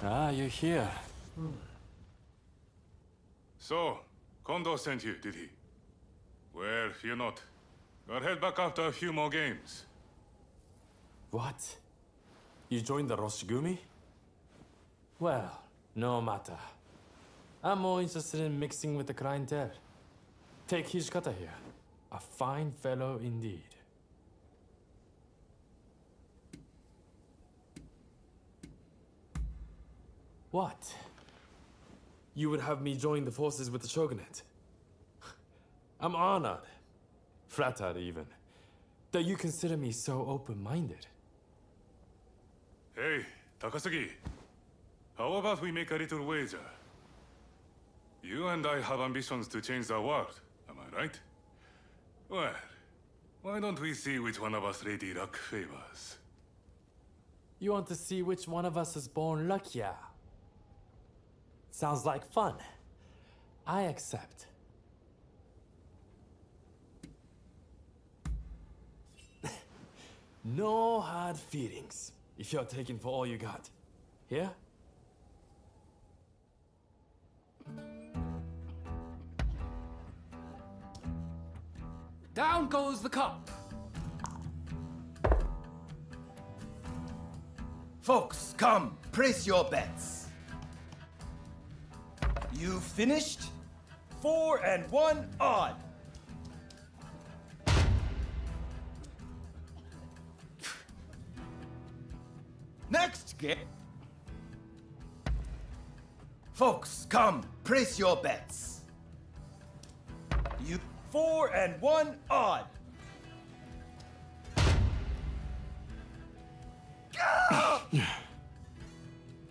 Ah, you're here. So, Kondo sent you, did he? Well, fear not. I'll head back after a few more games. What? You joined the Roshigumi? Well, no matter. I'm more interested in mixing with the clientele. Take Hijikata here. A fine fellow indeed. What? You would have me join the forces with the Shogunate? I'm honored, flattered even, that you consider me so open-minded. Hey, Takasugi. How about we make a little wager? You and I have ambitions to change the world, am I right? Well, why don't we see which one of us Lady Luck favors? You want to see which one of us is born luckier? Sounds like fun. I accept. No hard feelings, if you're taking for all you got. Here? Down goes the cup. Folks, come, place your bets. You finished? 4 and 1 odd. Next game. Folks, come, place your bets. You 4 and 1 odd.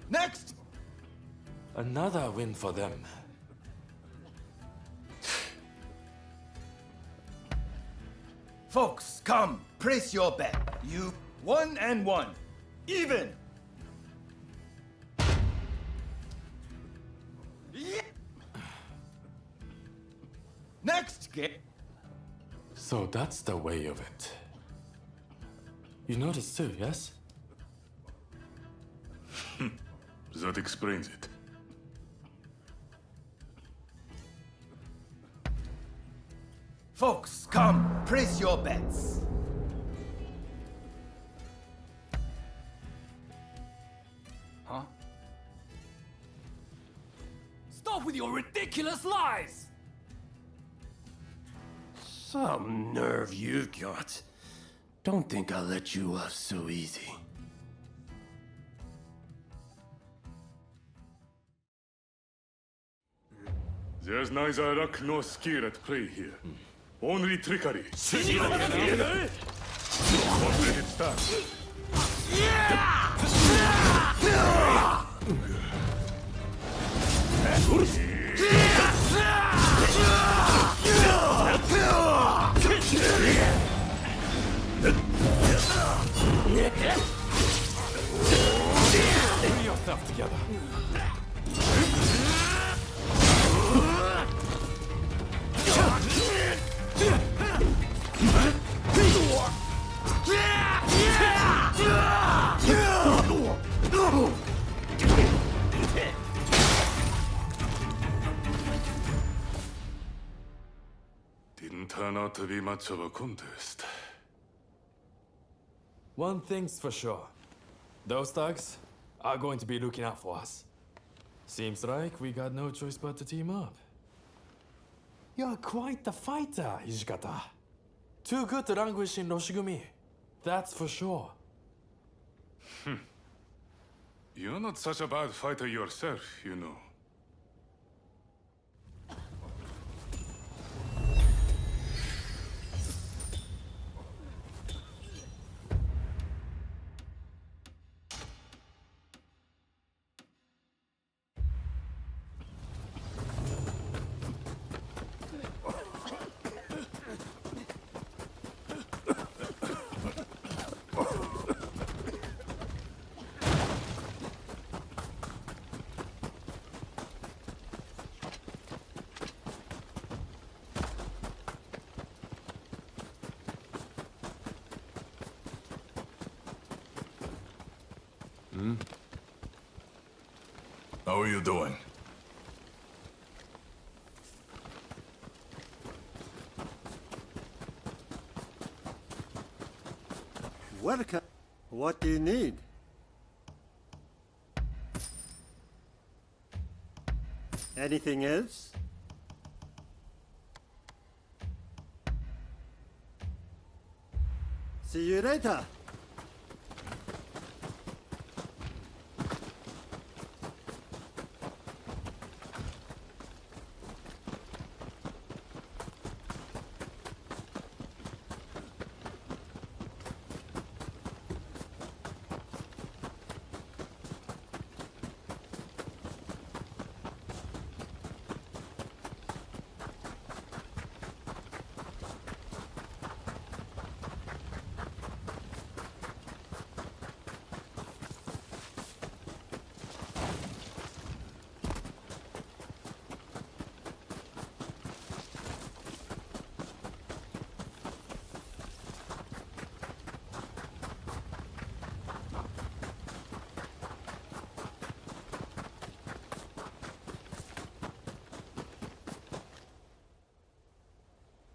Next. Another win for them. Folks, come, place your bet. You 1 and 1. Even. Next game. So that's the way of it. You noticed too, yes? That explains it. Folks, come, place your bets. Huh? Stop with your ridiculous lies! Some nerve you've got. Don't think I'll let you off so easy. There's neither luck nor skill at play here. Only trickery. What let it start? Pull yourself together. Didn't turn out to be much of a contest. One thing's for sure. Those thugs are going to be looking out for us. Seems like we got no choice but to team up. You're quite the fighter, Hijikata. Too good to languish in Roshigumi. That's for sure. You're not such a bad fighter yourself, you know. How are you doing? Welcome. What do you need? Anything else? See you later.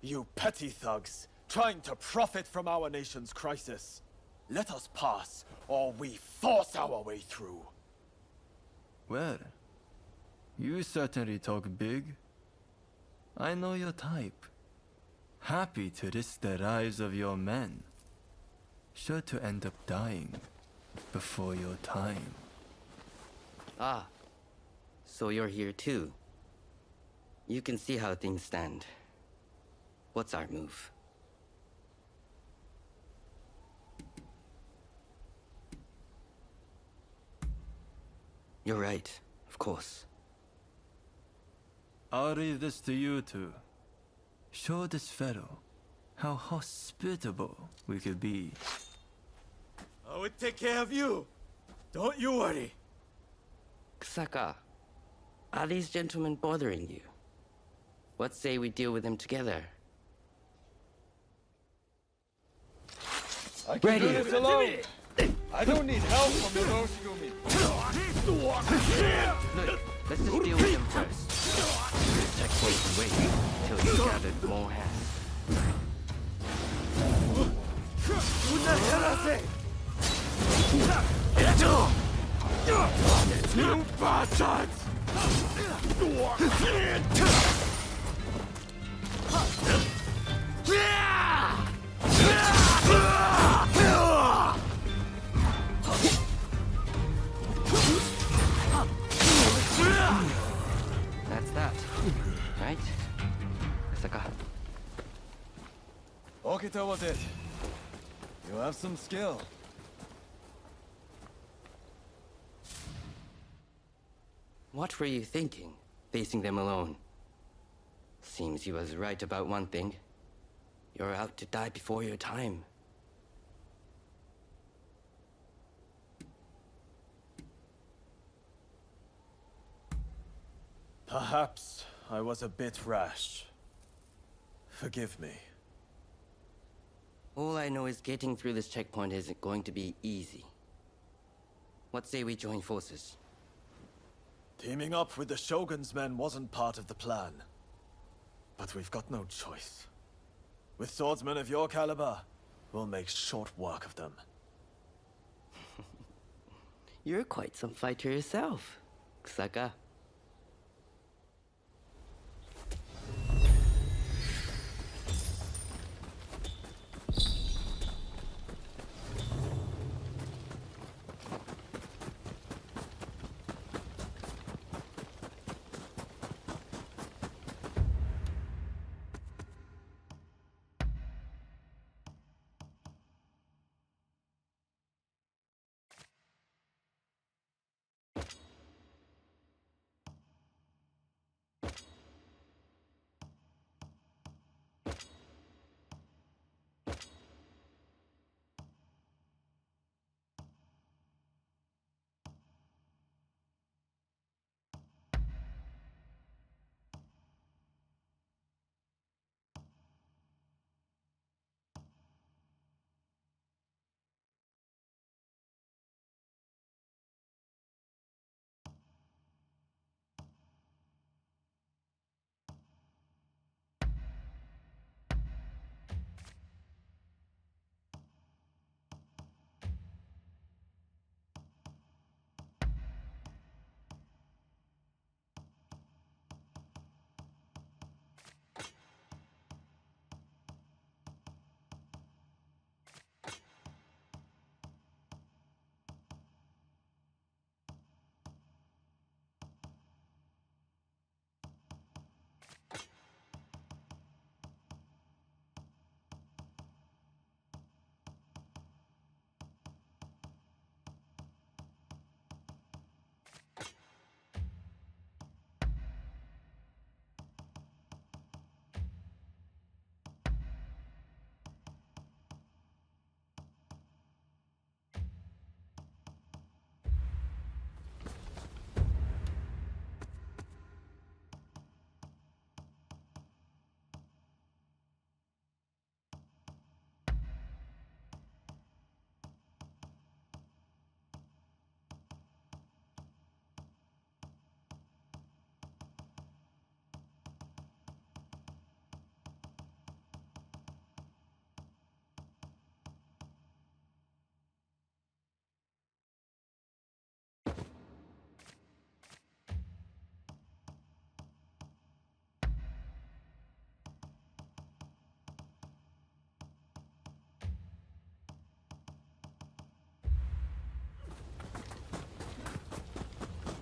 You petty thugs, trying to profit from our nation's crisis. Let us pass, or we force our way through. Well, you certainly talk big. I know your type. Happy to risk the lives of your men. Sure to end up dying before your time. Ah, so you're here too. You can see how things stand. What's our move? You're right, of course. I'll leave this to you two. Show this fellow how hospitable we could be. I would take care of you. Don't you worry. Ksaka, are these gentlemen bothering you? What say we deal with them together? I can Ready. do this alone. I don't need help from the Roshigumi. Look, let's just deal with them first. Checkpoint and wait till you gathered more hands. You bastards! That's that, right? Ksaka. Okita was it. You have some skill. What were you thinking, facing them alone? Seems he was right about one thing. You're out to die before your time. Perhaps I was a bit rash. Forgive me. All I know is getting through this checkpoint isn't going to be easy. What say we join forces? Teaming up with the Shogun's men wasn't part of the plan. But we've got no choice. With swordsmen of your caliber, we'll make short work of them. You're quite some fighter yourself, Ksaka.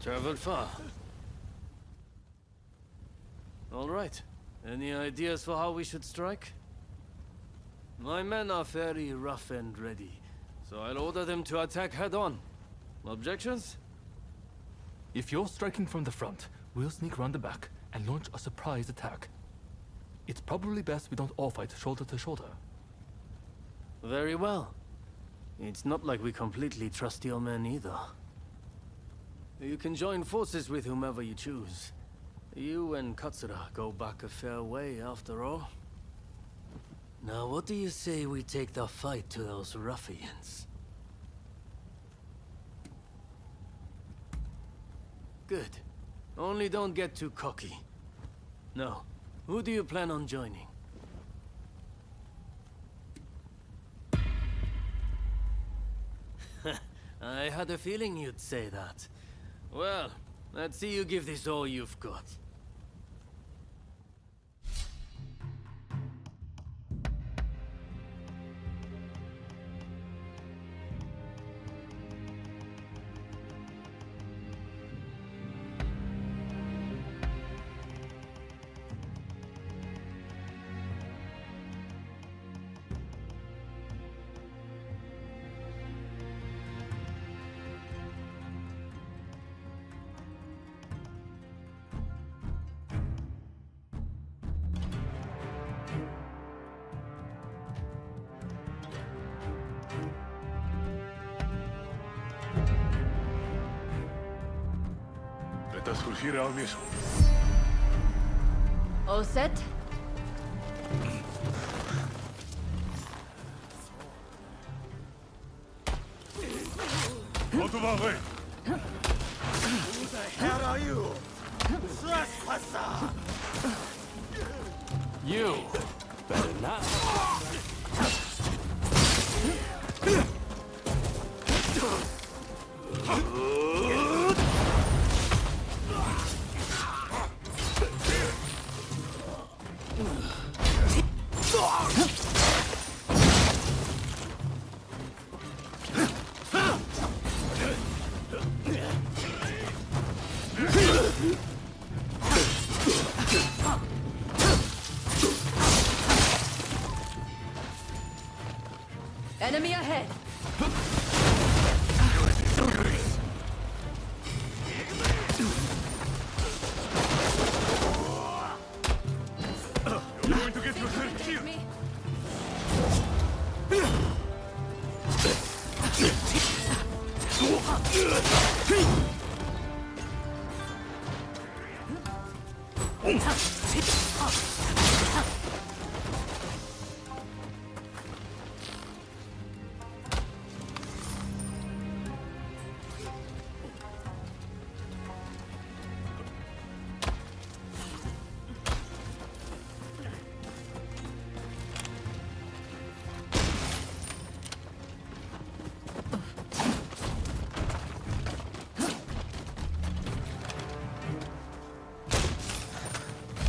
Traveled far. All right. Any ideas for how we should strike? My men are very rough and ready, so I'll order them to attack head-on. Objections? If you're striking from the front, we'll sneak around the back and launch a surprise attack. It's probably best we don't all fight shoulder to shoulder. Very well. It's not like we completely trust your men either. You can join forces with whomever you choose. You and Katsura go back a fair way, after all. Now, what do you say we take the fight to those ruffians? Good. Only don't get too cocky. No. Who do you plan on joining? I had a feeling you'd say that. Well, let's see you give this all you've got. Let us fulfill our mission. All set? Out of our way! Who the hell are you? Trespasser! You better not. Enemy ahead! You're going to get yourself killed! Me?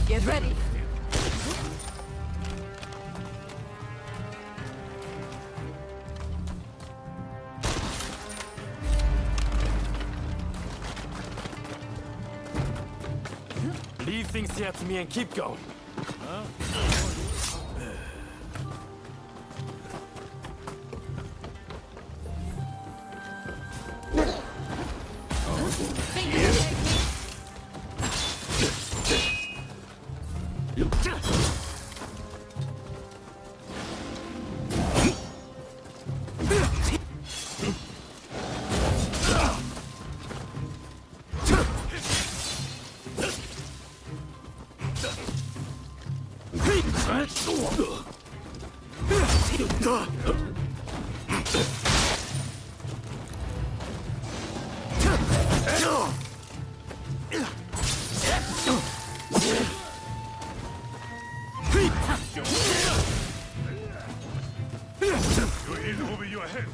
Get ready! Leave things here to me and keep going. Your head over your head!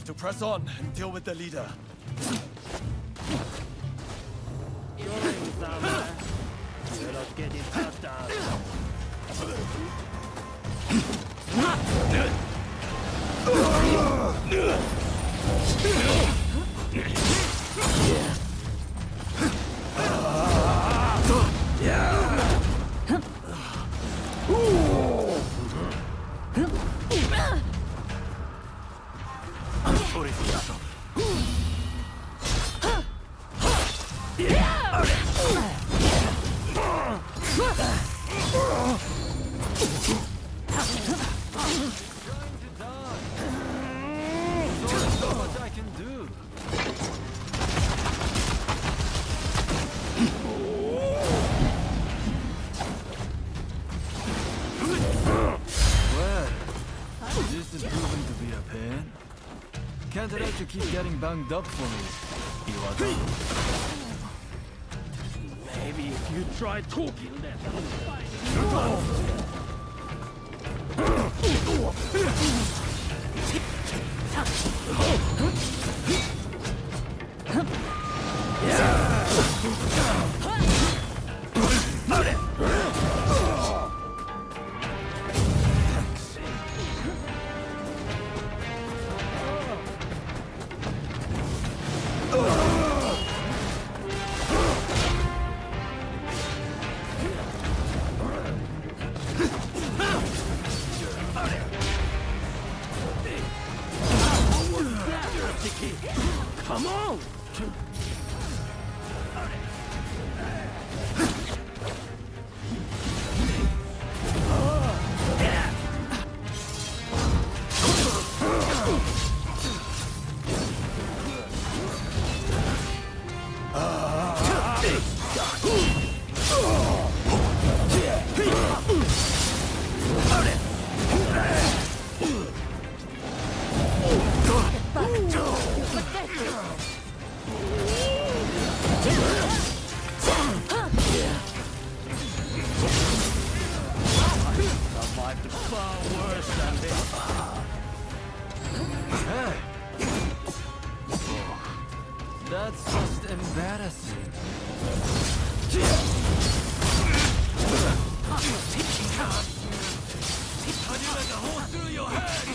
To press on and deal with the leader. You're not getting past us. Can't let you keep getting banged up for me, Iwata. Maybe if you try talking less, Oh! Survived far worse than this. That's just embarrassing. How do you let the hole through your head?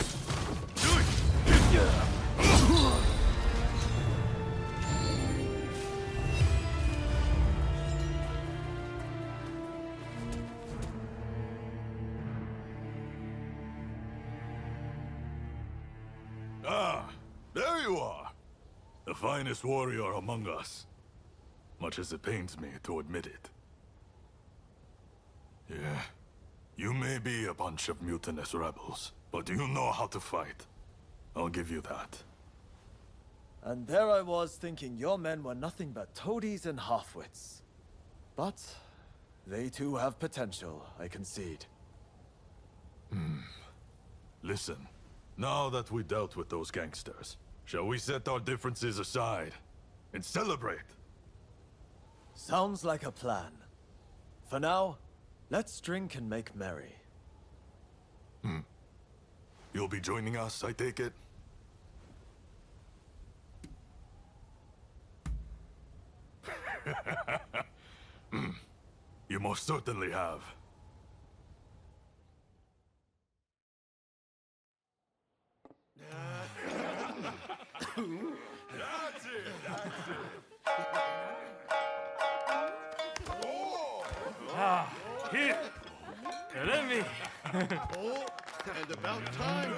Ah, there you are. The finest warrior among us. Much as it pains me to admit it. Yeah, you may be a bunch of mutinous rebels, but you know how to fight. I'll give you that. And there I was thinking your men were nothing but toadies and halfwits. But they too have potential, I concede. Listen, now that we dealt with those gangsters, shall we set our differences aside and celebrate? Sounds like a plan. For now, let's drink and make merry. You'll be joining us, I take it? You most certainly have. That's it! Here! Let me! And about time,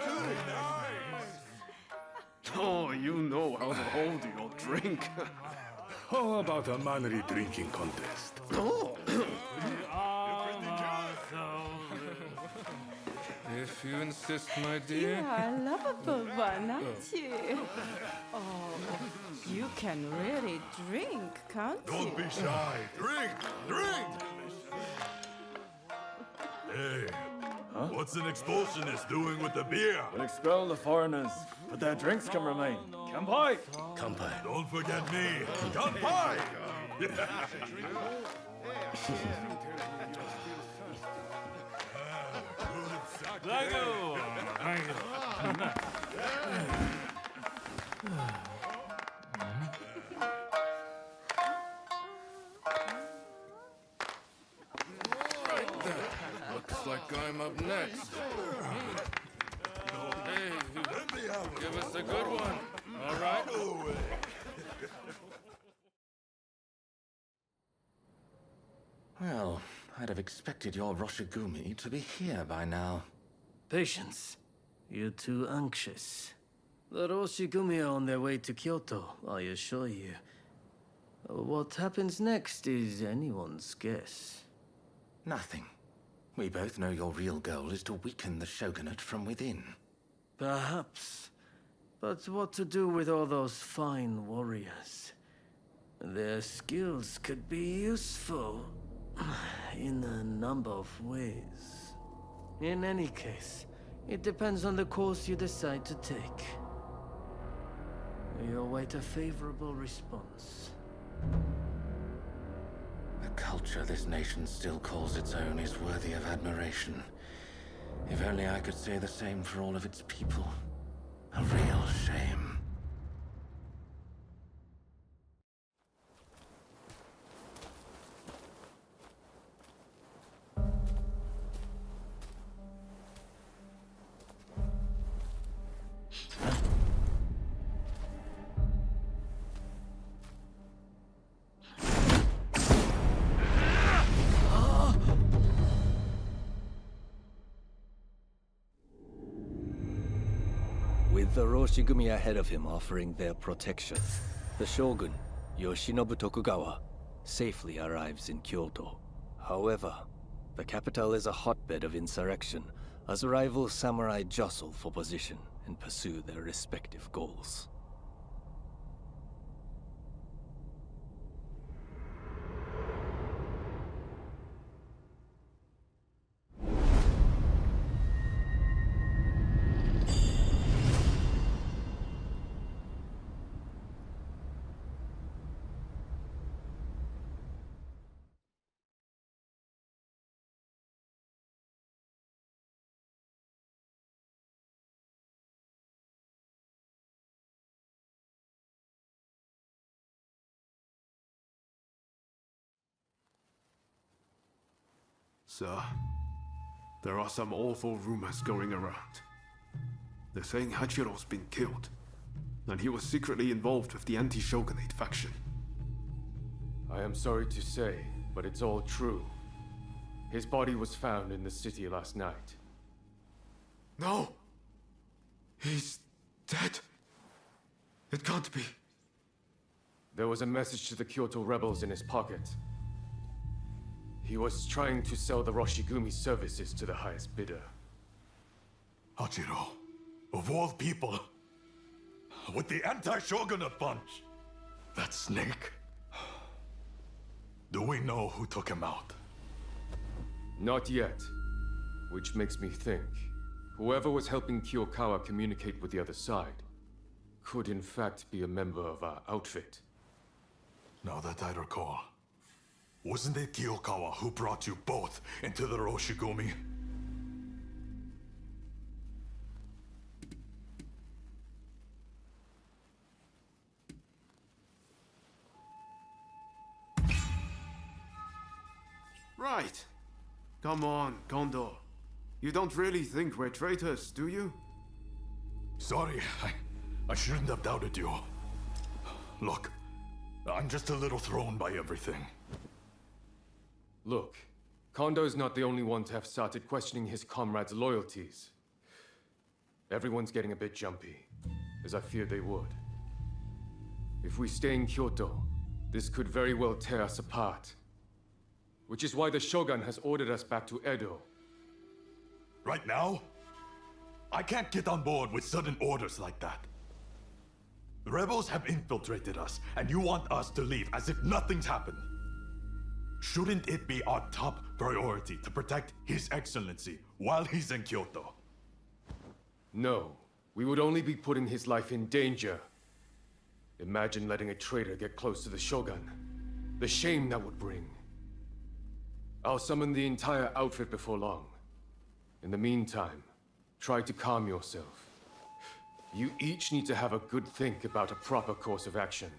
too. Oh, you know how to hold your drink. How about a manly drinking contest? If you insist, my dear. You are a lovable one, aren't you? Oh, you can really drink, can't you? Don't be shy. Drink! Drink! Hey, what's an expulsionist doing with the beer? We'll expel the foreigners, but their drinks can remain. Kanpai! Kanpai. Don't forget me. Kanpai! Looks like I'm up next. Hey, give us a good one. All right? Well, I'd have expected your Roshigumi to be here by now. Patience. You're too anxious. The Roshigumi are on their way to Kyoto, I assure you. What happens next is anyone's guess. Nothing. We both know your real goal is to weaken the Shogunate from within. Perhaps. But what to do with all those fine warriors? Their skills could be useful in a number of ways. In any case, it depends on the course you decide to take. We await a favorable response. The culture this nation still calls its own is worthy of admiration. If only I could say the same for all of its people. A real shame. With the Roshigumi ahead of him offering their protection, the Shogun, Yoshinobu Tokugawa, safely arrives in Kyoto. However, the capital is a hotbed of insurrection as rival samurai jostle for position and pursue their respective goals. Sir, there are some awful rumors going around. They're saying Hachiro's been killed, and he was secretly involved with the anti-Shogunate faction. I am sorry to say, but it's all true. His body was found in the city last night. No! He's dead. It can't be. There was a message to the Kyoto rebels in his pocket. He was trying to sell the Roshigumi services to the highest bidder. Hachiro, of all people, with the anti-Shogunate punch, that snake. Do we know who took him out? Not yet. Which makes me think, whoever was helping Kiyokawa communicate with the other side could in fact be a member of our outfit. Now that I recall, wasn't it Kiyokawa who brought you both into the Roshigumi? Right. Come on, Kondo. You don't really think we're traitors, do you? Sorry, I shouldn't have doubted you. Look, I'm just a little thrown by everything. Look, Kondo's not the only one to have started questioning his comrades' loyalties. Everyone's getting a bit jumpy, as I feared they would. If we stay in Kyoto, this could very well tear us apart. Which is why the Shogun has ordered us back to Edo. Right now? I can't get on board with sudden orders like that. The rebels have infiltrated us, and you want us to leave as if nothing's happened. Shouldn't it be our top priority to protect His Excellency while he's in Kyoto? No, we would only be putting his life in danger. Imagine letting a traitor get close to the Shogun. The shame that would bring. I'll summon the entire outfit before long. In the meantime, try to calm yourself. You each need to have a good think about a proper course of action.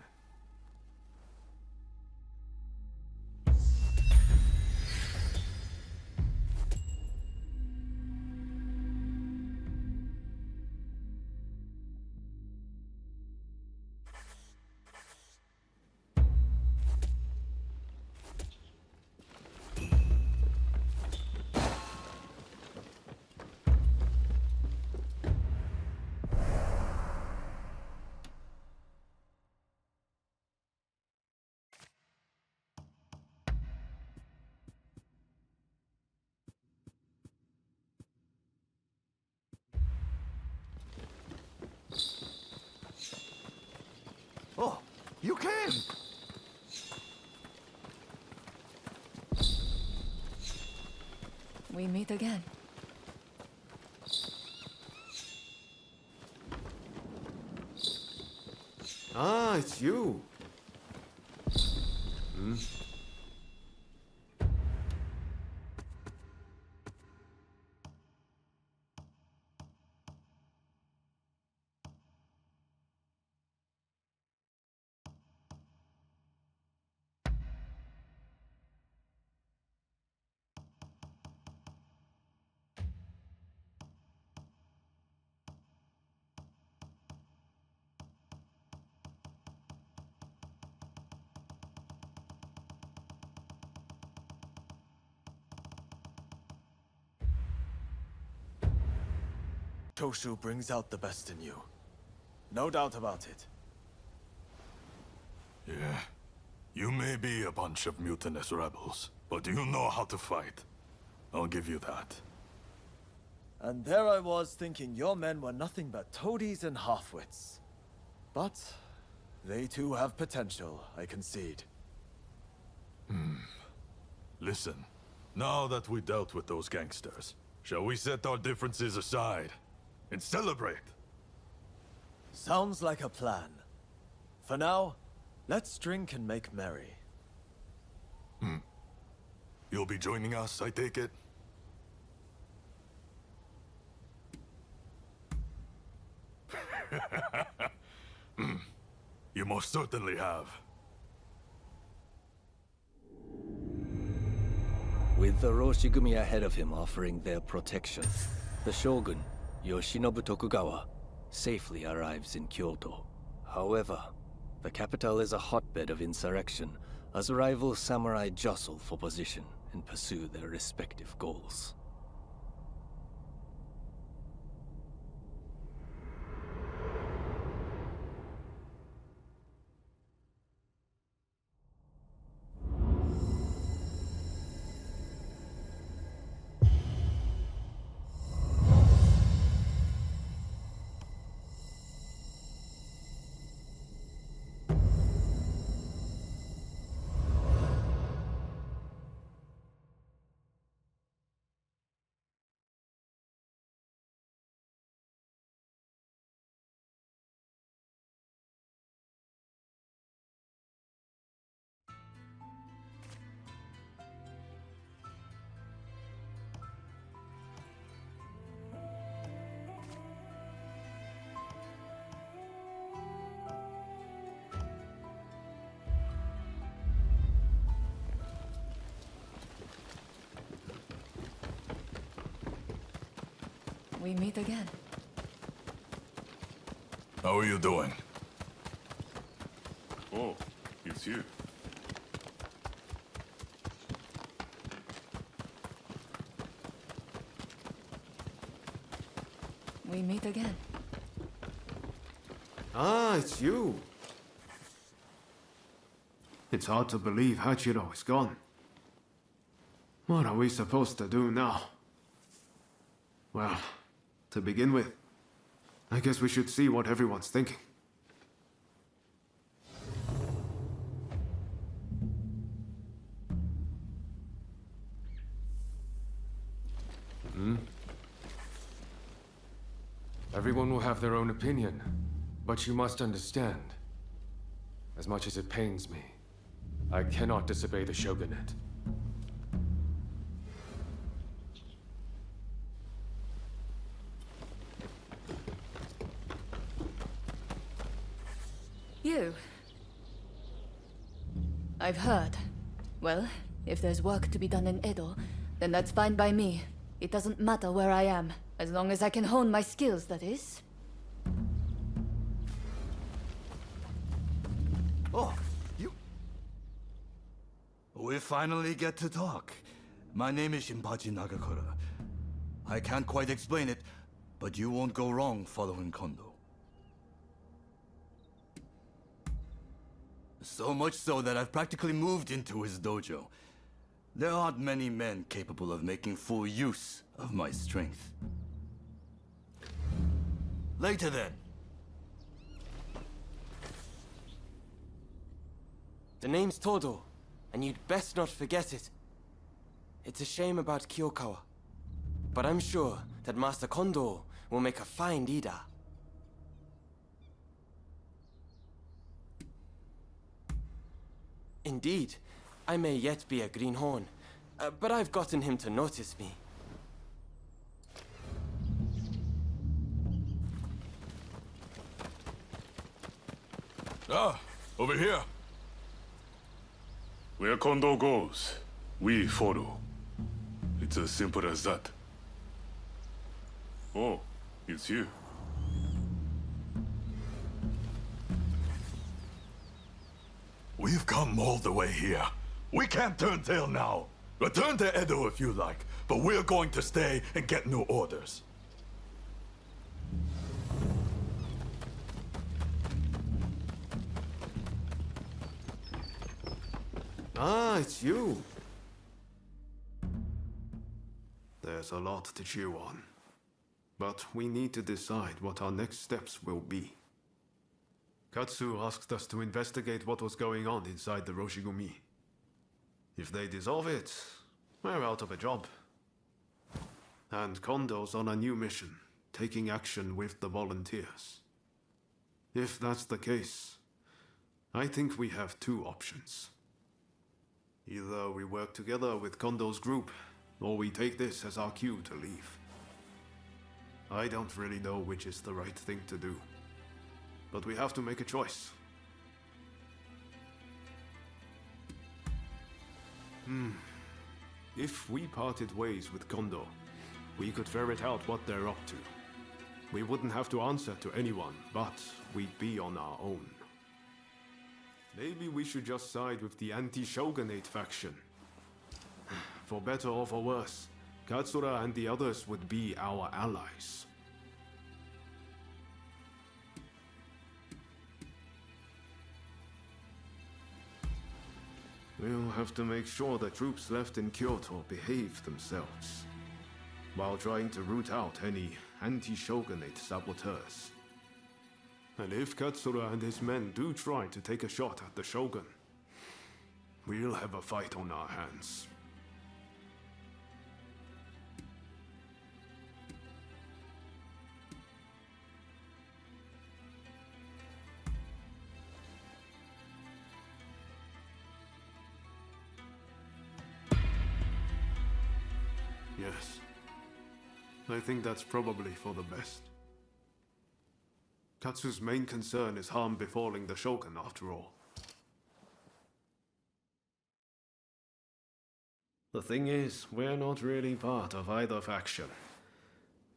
Oh, you came! We meet again. Ah, it's you. Toshu brings out the best in you. No doubt about it. Yeah. You may be a bunch of mutinous rebels, but you know how to fight. I'll give you that. And there I was thinking your men were nothing but toadies and halfwits. But they too have potential, I concede. Listen, now that we dealt with those gangsters, shall we set our differences aside and celebrate? Sounds like a plan. For now, let's drink and make merry. You'll be joining us, I take it? You most certainly have. With the Roshigumi ahead of him offering their protection, the Shogun, Yoshinobu Tokugawa, safely arrives in Kyoto. However, the capital is a hotbed of insurrection as rival samurai jostle for position and pursue their respective goals. We meet again. How are you doing? Oh, it's you. We meet again. Ah, it's you. It's hard to believe Hachiro is gone. What are we supposed to do now? Well, to begin with, I guess we should see what everyone's thinking. Everyone will have their own opinion, but you must understand. As much as it pains me, I cannot disobey the Shogunate. You. I've heard. Well, if there's work to be done in Edo, then that's fine by me. It doesn't matter where I am, as long as I can hone my skills, that is. Oh, you... We finally get to talk. My name is Shinpachi Nagakura. I can't quite explain it, but you won't go wrong following Kondo. So much so that I've practically moved into his dojo. There aren't many men capable of making full use of my strength. Later then. The name's Todo, and you'd best not forget it. It's a shame about Kyokawa, but I'm sure that Master Kondo will make a fine leader. Indeed, I may yet be a greenhorn, but I've gotten him to notice me. Ah, over here. Where Kondo goes, we follow. It's as simple as that. Oh, it's you. We've come all the way here. We can't turn tail now. Return to Edo if you like, but we're going to stay and get new orders. Ah, it's you. There's a lot to chew on. But we need to decide what our next steps will be. Katsu asked us to investigate what was going on inside the Roshigumi. If they dissolve it, we're out of a job. And Kondo's on a new mission, taking action with the volunteers. If that's the case, I think we have two options. Either we work together with Kondo's group, or we take this as our cue to leave. I don't really know which is the right thing to do, but we have to make a choice. If we parted ways with Kondo, we could ferret out what they're up to. We wouldn't have to answer to anyone, but we'd be on our own. Maybe we should just side with the anti-Shogunate faction. For better or for worse, Katsura and the others would be our allies. We'll have to make sure the troops left in Kyoto behave themselves, while trying to root out any anti-Shogunate saboteurs. And if Katsura and his men do try to take a shot at the Shogun, we'll have a fight on our hands. Yes. I think that's probably for the best. Katsu's main concern is harm befalling the Shogun, after all. The thing is, we're not really part of either faction.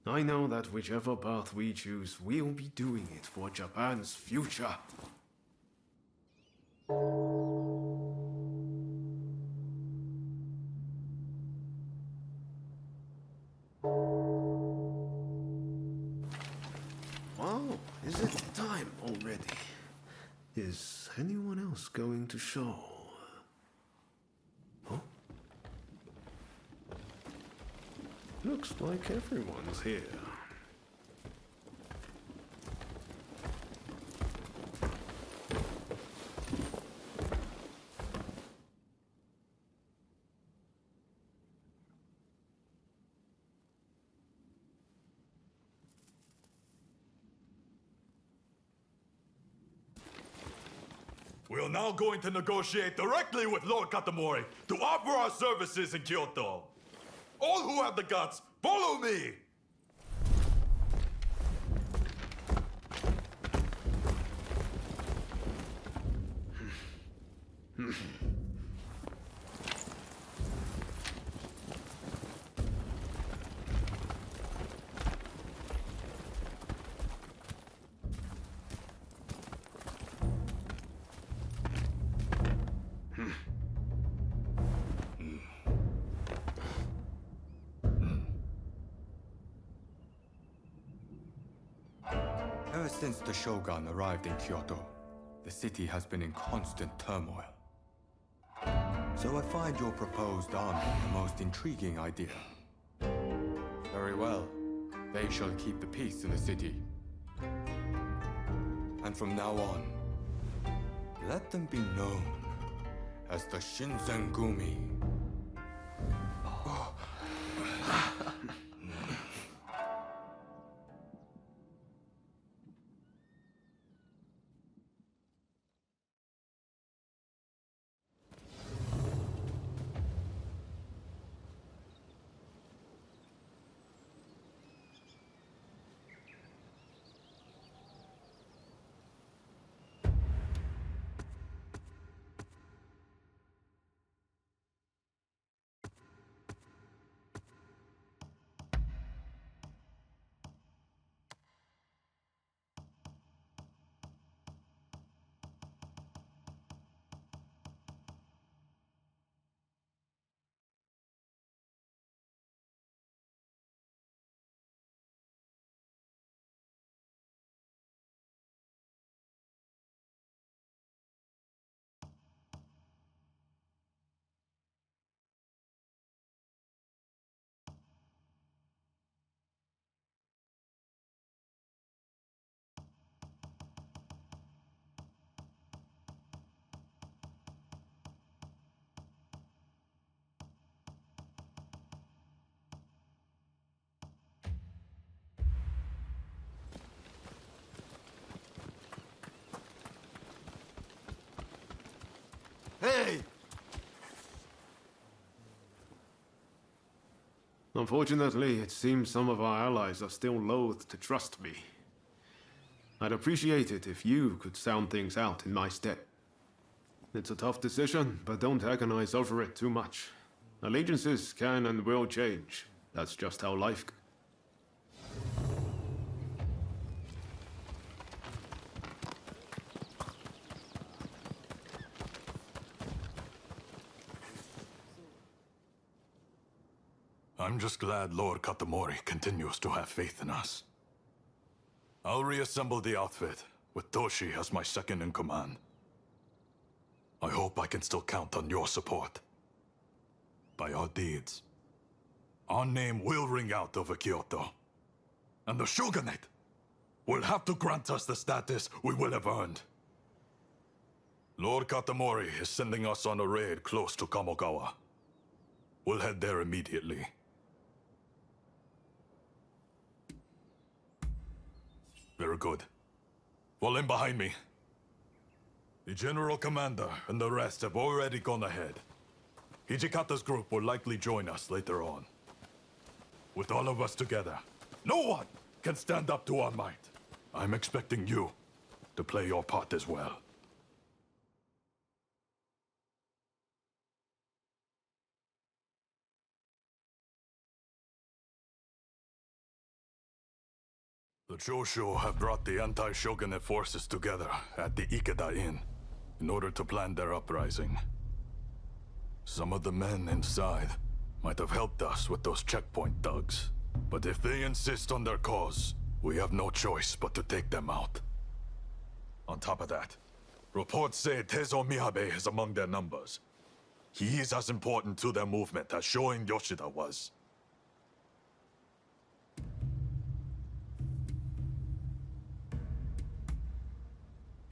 I know that whichever path we choose, we'll be doing it for Japan's future. Wow, is it time already? Is anyone else going to show? Huh? Looks like everyone's here. We are now going to negotiate directly with Lord Katamori to offer our services in Kyoto. All who have the guts, follow me! Ever since the Shogun arrived in Kyoto, the city has been in constant turmoil. So I find your proposed army the most intriguing idea. Very well. They shall keep the peace in the city. And from now on, let them be known as the Shinsengumi. Hey! Unfortunately, it seems some of our allies are still loath to trust me. I'd appreciate it if you could sound things out in my stead. It's a tough decision, but don't agonize over it too much. Allegiances can and will change. That's just how life goes. I'm just glad Lord Katamori continues to have faith in us. I'll reassemble the outfit, with Toshi as my second in command. I hope I can still count on your support. By our deeds, our name will ring out over Kyoto. And the Shogunate will have to grant us the status we will have earned. Lord Katamori is sending us on a raid close to Kamogawa. We'll head there immediately. Very good. Fall in behind me. The General Commander and the rest have already gone ahead. Hijikata's group will likely join us later on. With all of us together, no one can stand up to our might. I'm expecting you to play your part as well. The Choshu have brought the anti-Shogunate forces together at the Ikeda Inn in order to plan their uprising. Some of the men inside might have helped us with those checkpoint thugs. But if they insist on their cause, we have no choice but to take them out. On top of that, reports say Tezo Miyabe is among their numbers. He is as important to their movement as Shoin Yoshida was.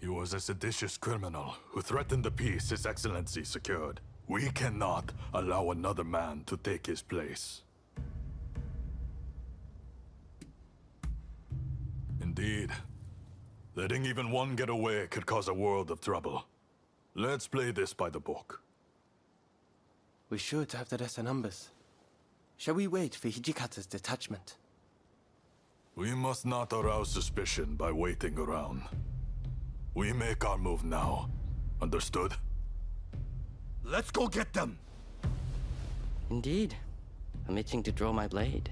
He was a seditious criminal who threatened the peace His Excellency secured. We cannot allow another man to take his place. Indeed. Letting even one get away could cause a world of trouble. Let's play this by the book. We should have the lesser numbers. Shall we wait for Hijikata's detachment? We must not arouse suspicion by waiting around. We make our move now. Understood? Let's go get them! Indeed. I'm itching to draw my blade.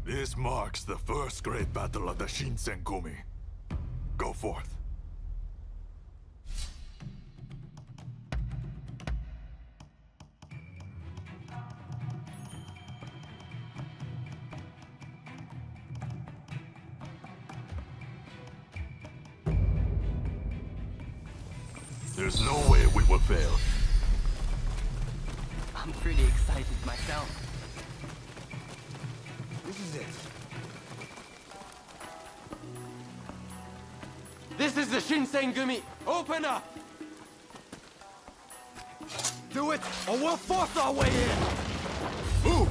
This marks the first great battle of the Shinsengumi. Go forth. There's no way we will fail. I'm pretty excited myself. This is it. This is the Shinsengumi! Open up! Do it, or we'll force our way in! Move!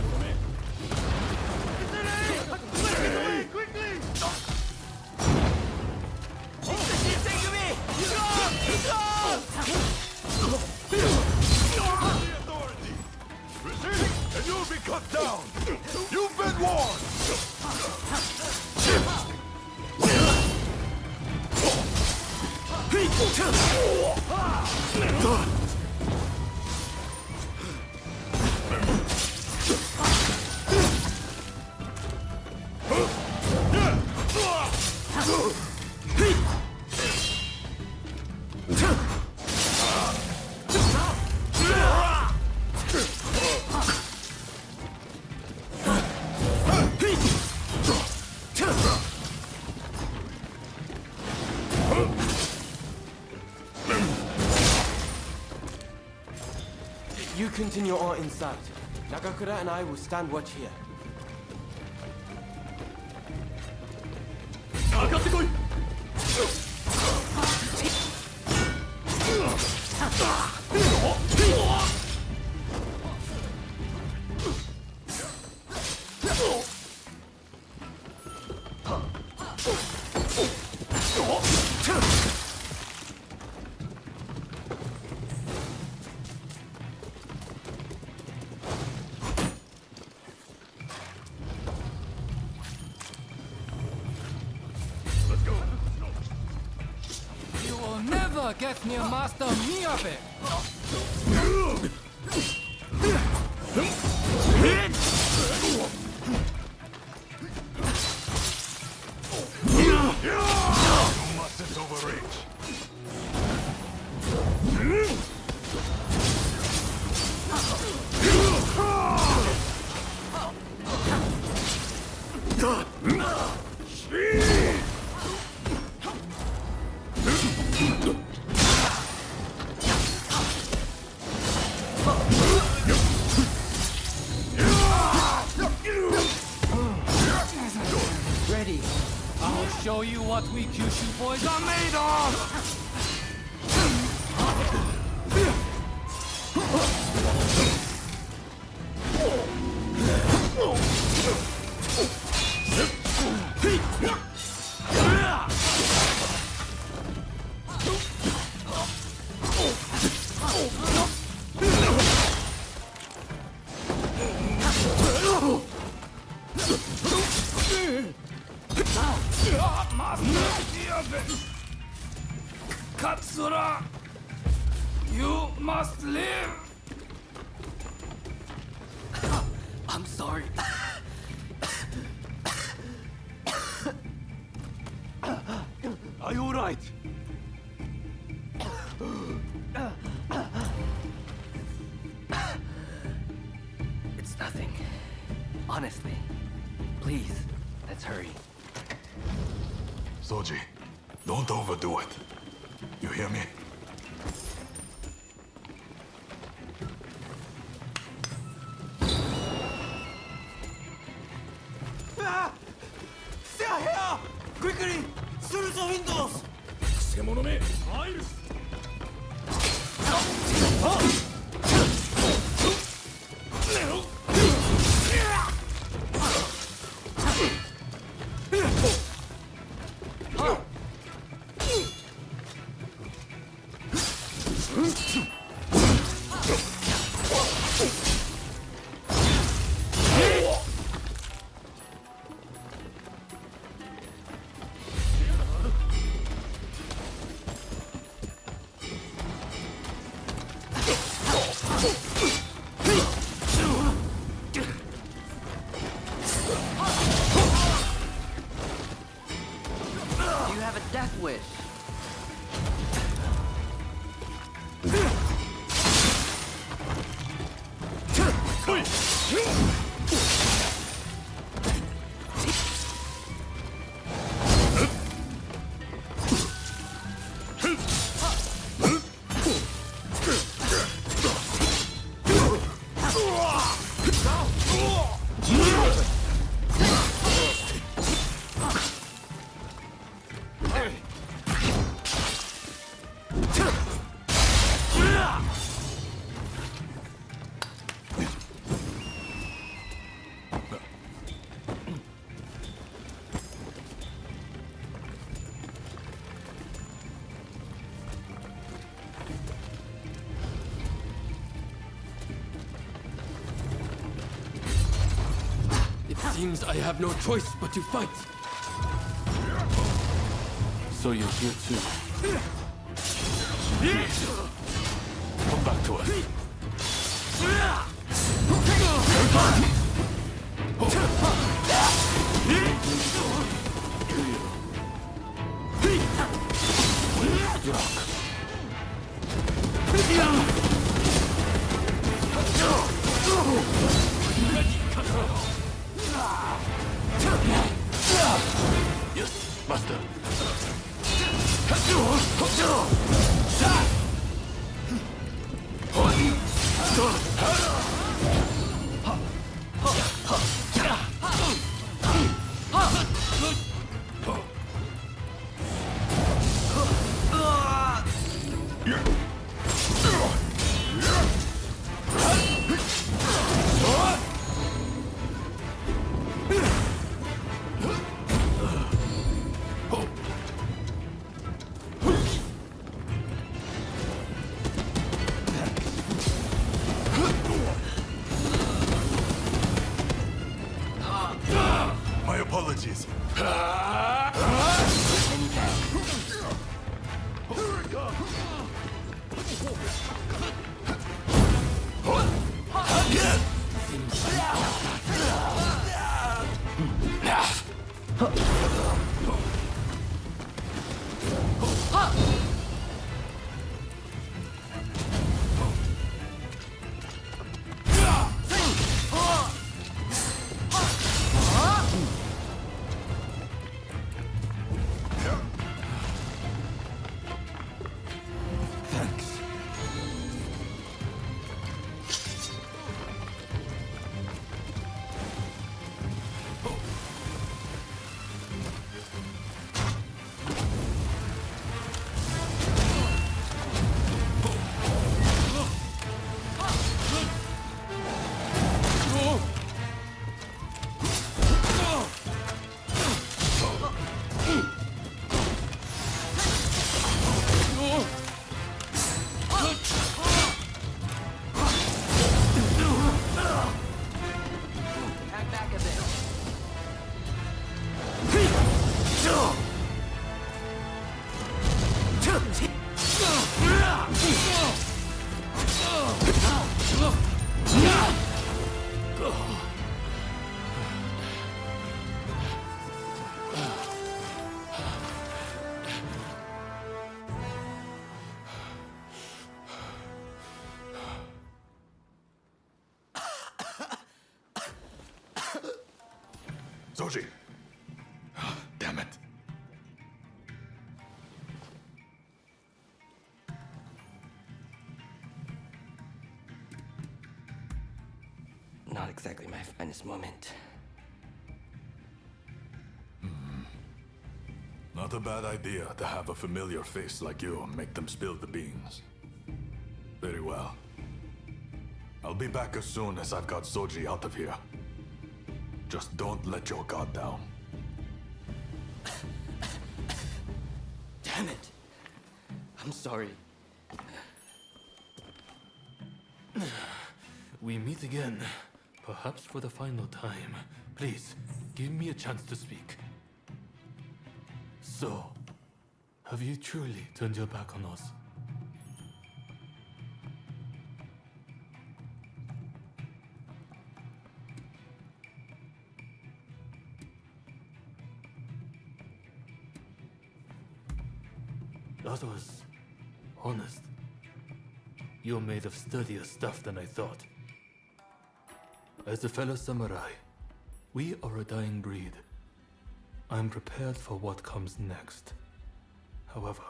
And you'll be cut down! You've been warned! You continue on inside. Nagakura and I will stand watch here. You will never get near Master Miyabe! show you what we Kyushu boys are made of! Katsura! You must live! I'm sorry. Are you alright? It's nothing. Honestly. Please, let's hurry. Soji, don't overdo it. You hear me? Stay here! Quickly! Through the windows! 獣め入る You have a death wish. It seems I have no choice but to fight. So you're here too. Come back to us. Yes, master. My apologies. Soji! Damn it. Not exactly my finest moment. Not a bad idea to have a familiar face like you make them spill the beans. Very well. I'll be back as soon as I've got Soji out of here. Just don't let your guard down. Damn it! I'm sorry. We meet again, perhaps for the final time. Please, give me a chance to speak. So, have you truly turned your back on us? That was honest. You're made of sturdier stuff than I thought. As a fellow samurai, we are a dying breed. I'm prepared for what comes next. However,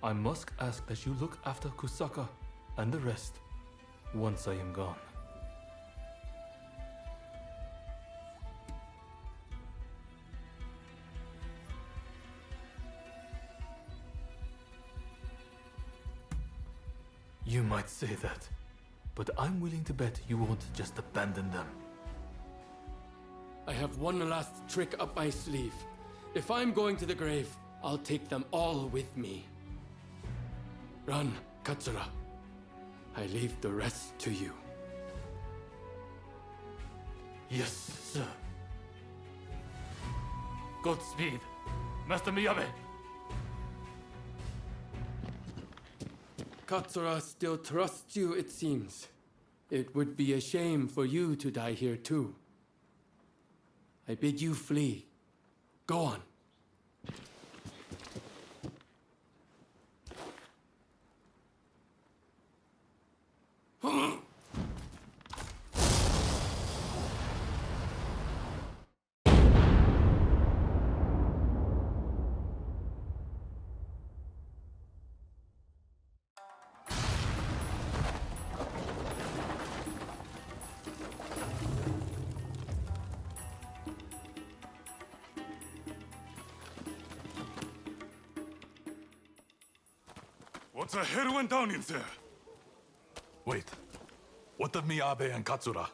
I must ask that you look after Kusaka and the rest once I am gone. You might say that, but I'm willing to bet you won't just abandon them. I have one last trick up my sleeve. If I'm going to the grave, I'll take them all with me. Run, Katsura. I leave the rest to you. Yes, sir. Godspeed, Master Miyabe. Katsura still trusts you, it seems. It would be a shame for you to die here too. I bid you flee. Go on. What the hell went down in there? Wait. What of Miyabe and Katsura?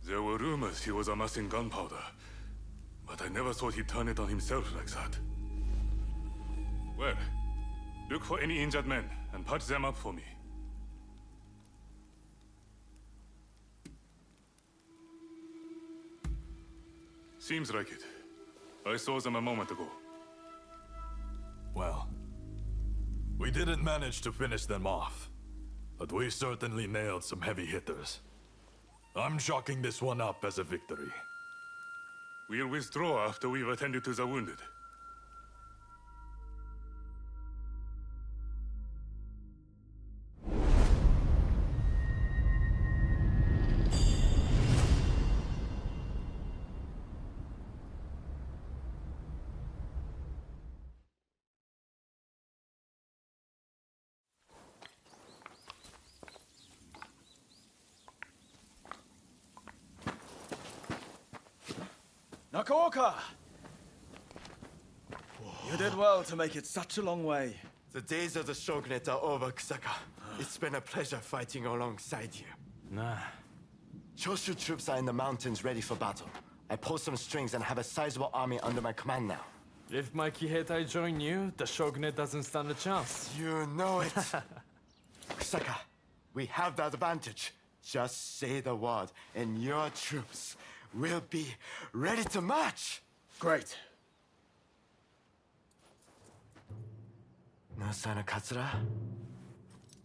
There were rumors he was amassing gunpowder, but I never thought he'd turn it on himself like that. Well, look for any injured men and patch them up for me. Seems like it. I saw them a moment ago. Well, we didn't manage to finish them off, but we certainly nailed some heavy hitters. I'm chalking this one up as a victory. We'll withdraw after we've attended to the wounded. Nakaoka! You did well to make it such a long way. The days of the Shogunate are over, Kusaka. It's been a pleasure fighting alongside you. Nah. Choshu troops are in the mountains ready for battle. I pulled some strings and have a sizable army under my command now. If my Kiheitai join you, the Shogunate doesn't stand a chance. You know it. Kusaka, we have the advantage. Just say the word, and your troops will be ready to march. Great. No sign of Katsura?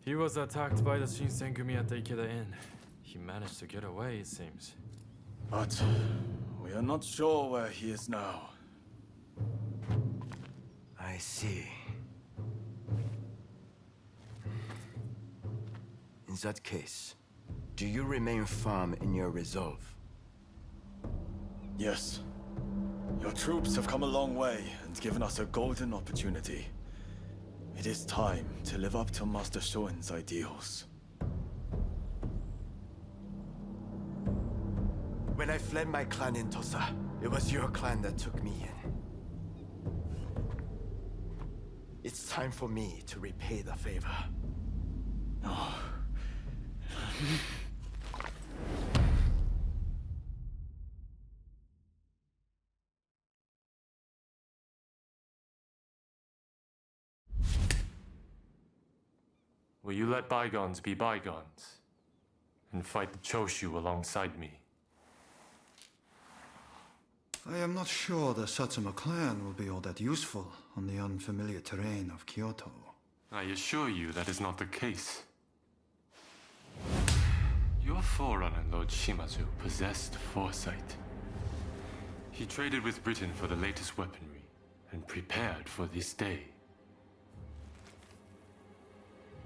He was attacked by the Shinsengumi at the Ikeda Inn. He managed to get away, it seems. But we are not sure where he is now. I see. In that case, Do you remain firm in your resolve? Yes. Your troops have come a long way and given us a golden opportunity. It is time to live up to Master Shoin's ideals. When I fled my clan in Tosa, it was your clan that took me in. It's time for me to repay the favor. Oh. Will you let bygones be bygones and fight the Choshu alongside me? I am not sure the Satsuma clan will be all that useful on the unfamiliar terrain of Kyoto. I assure you that is not the case. Your forerunner, Lord Shimazu, possessed foresight. He traded with Britain for the latest weaponry and prepared for this day.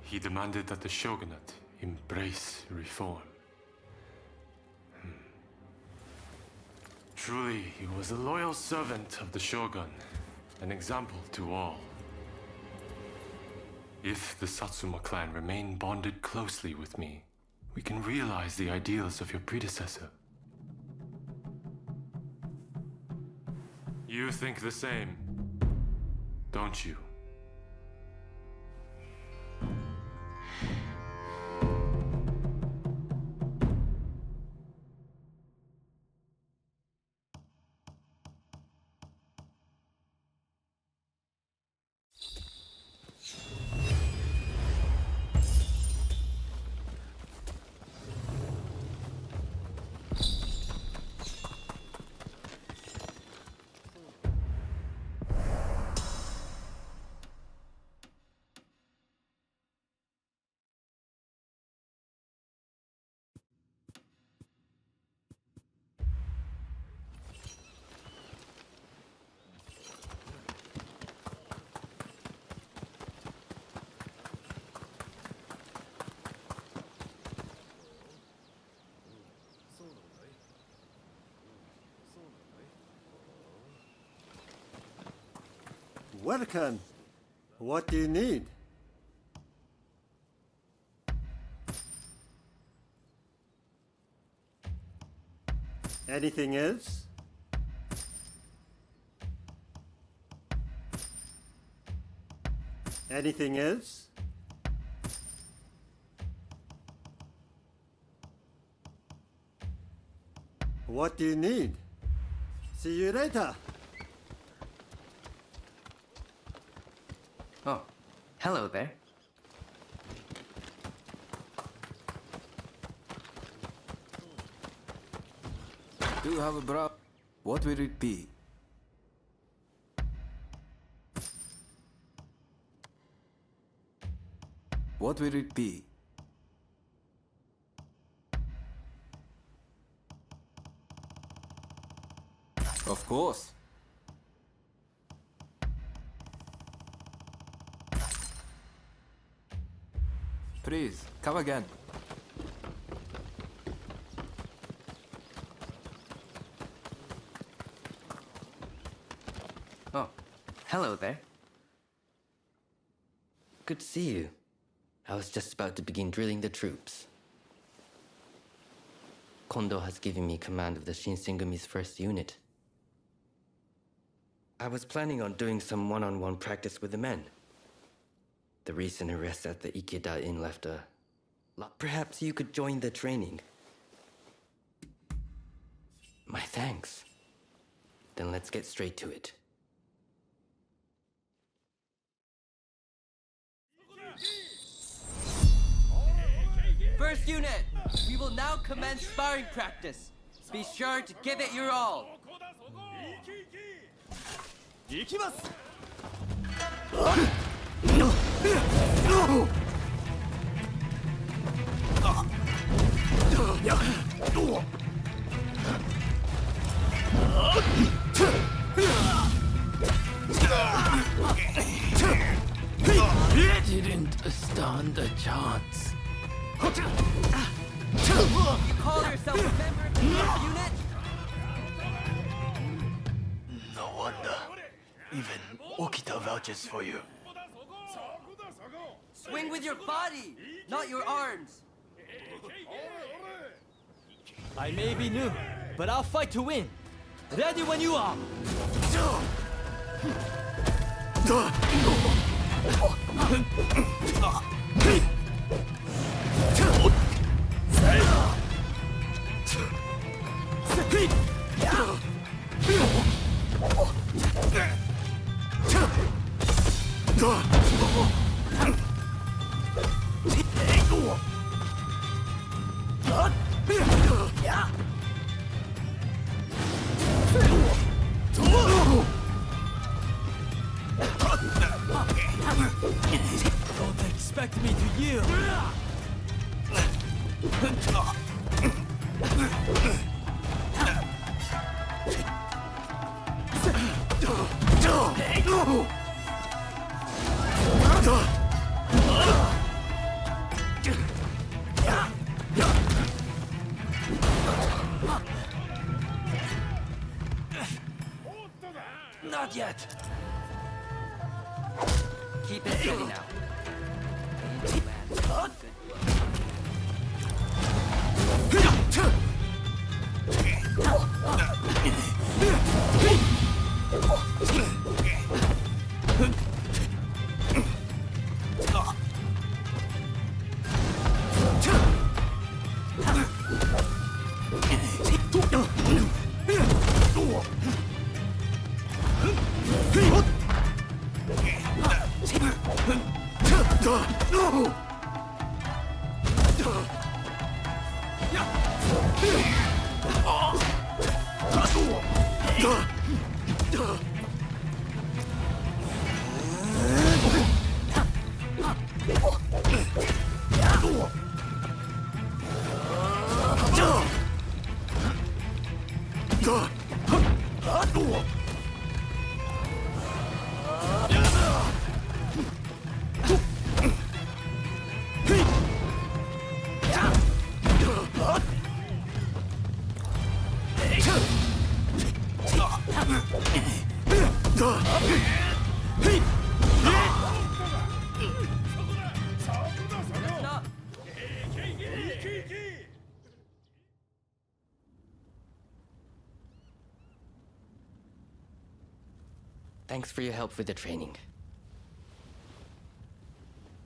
He demanded that the Shogunate embrace reform. Truly, he was a loyal servant of the Shogun, an example to all. If the Satsuma clan remain bonded closely with me, we can realize the ideals of your predecessor. You think the same, don't you? Welcome. What do you need? Anything else? Anything else? What do you need? See you later. Oh, hello there. Do you have a bra? What will it be? What will it be? Of course. Please, come again. Oh, hello there. Good to see you. I was just about to begin drilling the troops. Kondo has given me command of the Shinsengumi's first unit. I was planning on doing some one-on-one practice with the men. The recent arrest at the Ikeda Inn left a lot. Perhaps you could join the training. My thanks. Then let's get straight to it. First unit, we will now commence sparring practice. Be sure to give it your all. Didn't stand a chance. You call yourself a member of the first unit? No wonder. Even Okita vouches for you. Swing with your body, not your arms. I may be new, but I'll fight to win. Ready when you are. Don't expect me to yield. Not yet. Keep it steady now. Thanks for your help with the training.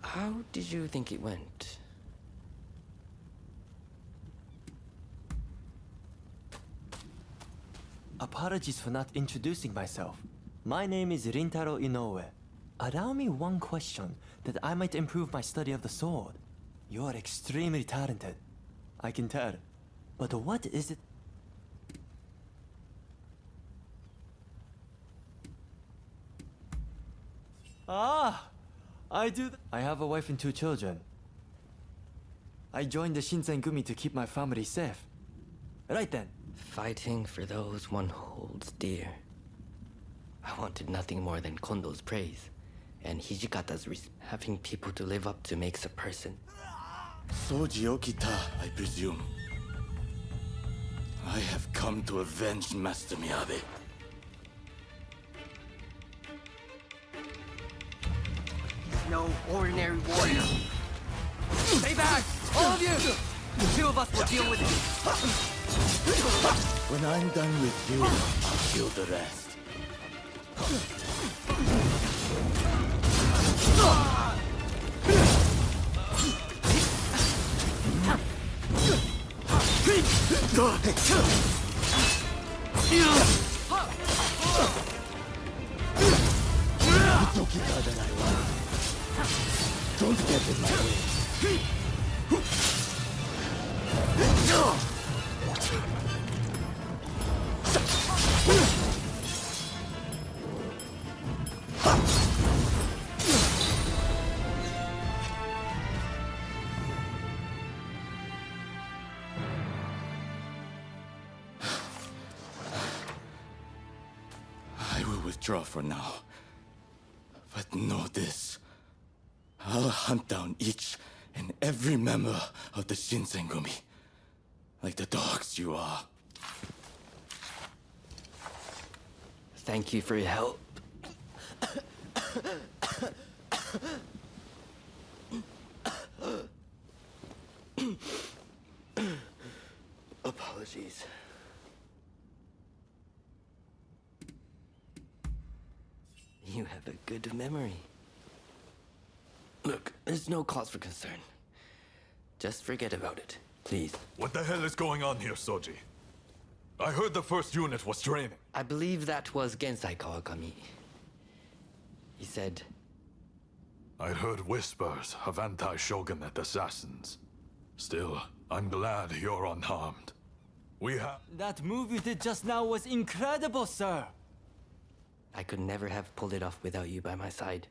How did you think it went? Apologies for not introducing myself. My name is Rintaro Inoue. Allow me one question that I might improve my study of the sword. You are extremely talented. I can tell. But what is it? Ah! I have a wife and 2 children. I joined the Shinsengumi to keep my family safe. Right then. Fighting for those one holds dear. I wanted nothing more than Kondo's praise, and Hijikata's having people to live up to makes a person. Soji Okita, I presume. I have come to avenge Master Miyabe. No ordinary warrior. Stay back, all of you! The 2 of us will deal with it. When I'm done with you, I'll kill the rest. It's Okita that I want. Don't get in my way. I will withdraw for now. But know this. I'll hunt down each and every member of the Shinsengumi. like the dogs you are. Thank you for your help. Apologies. You have a good memory. Look, there's no cause for concern. Just forget about it, please. What the hell is going on here, Soji? I heard the first unit was training. I believe that was Gensai Kawakami. He said... I'd heard whispers of anti-Shogunate assassins. Still, I'm glad you're unharmed. We have... That move you did just now was incredible, sir! I could never have pulled it off without you by my side.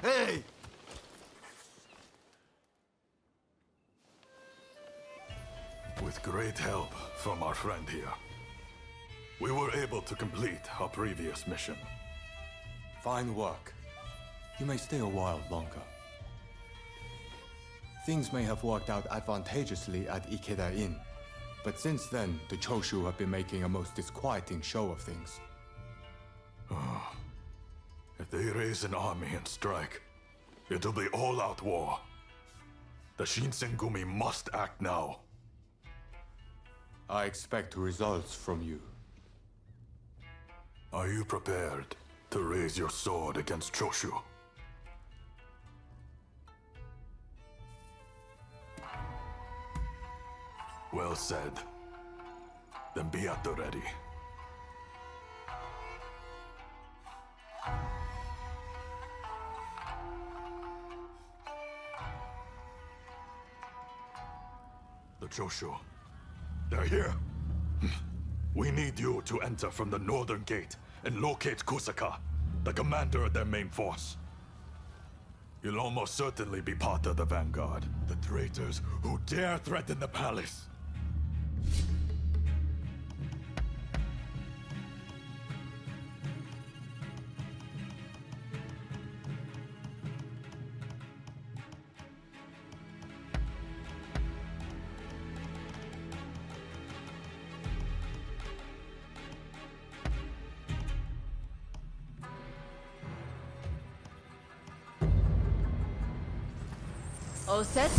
Hey! With great help from our friend here, we were able to complete our previous mission. Fine work. You may stay a while longer. Things may have worked out advantageously at Ikeda Inn, but since then, the Choshu have been making a most disquieting show of things. If they raise an army and strike, it'll be all-out war. The Shinsengumi must act now. I expect results from you. Are you prepared to raise your sword against Choshu? Well said. Then be at the ready. The Choshu. They're here. We need you to enter from the northern gate and locate Kusaka, the commander of their main force. You'll almost certainly be part of the vanguard. The traitors who dare threaten the palace. All set?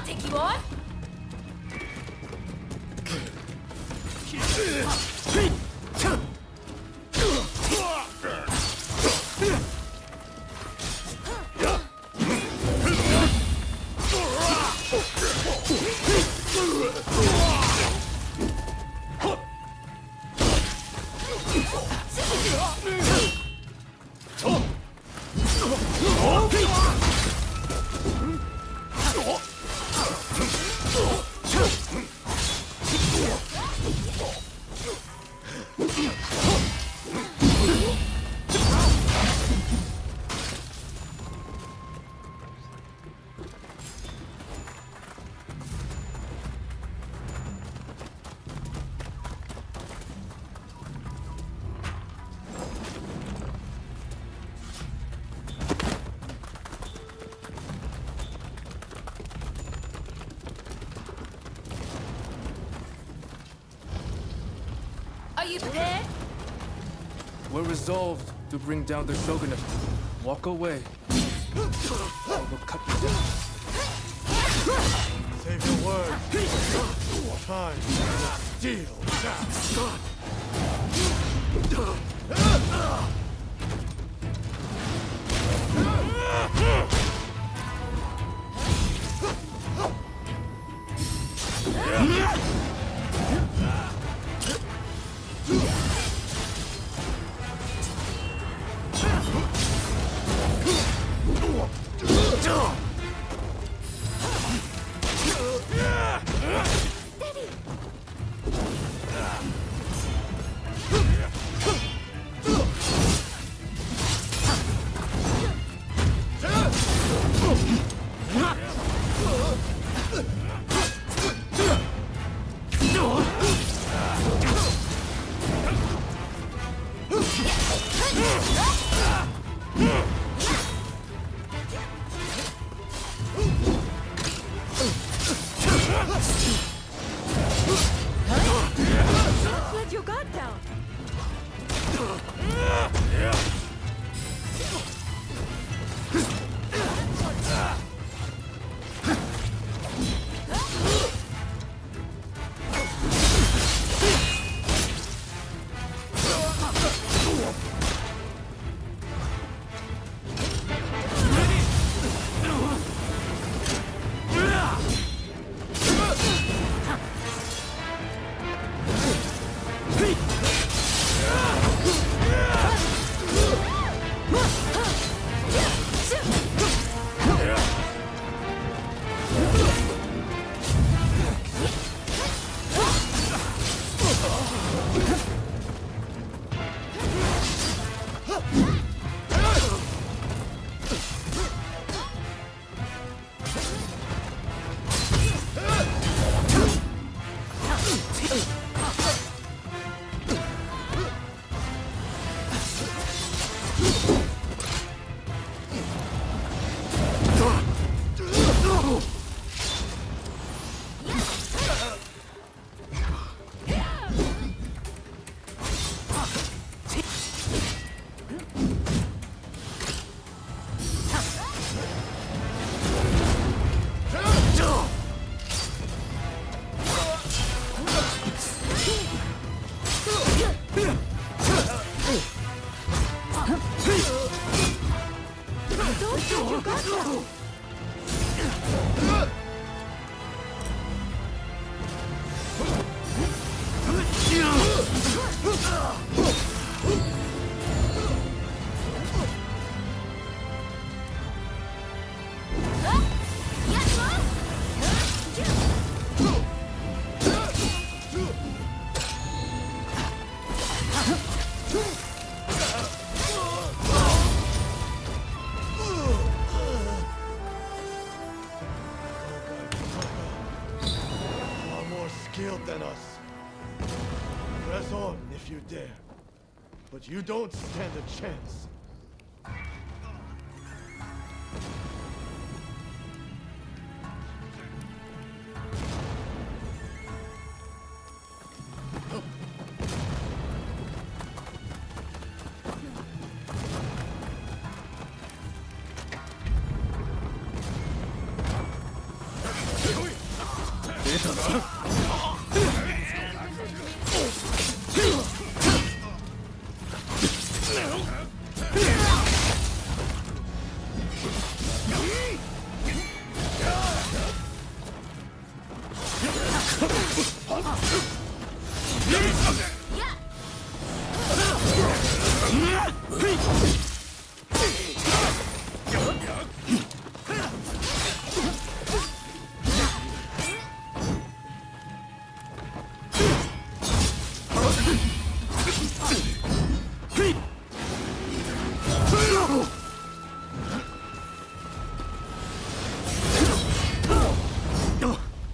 take you on. Are you there? We're resolved to bring down the Shogunate. Walk away. I will cut you down. Save your words. Time to steal now. Let your guard down. Than us. Press on if you dare, but you don't stand a chance.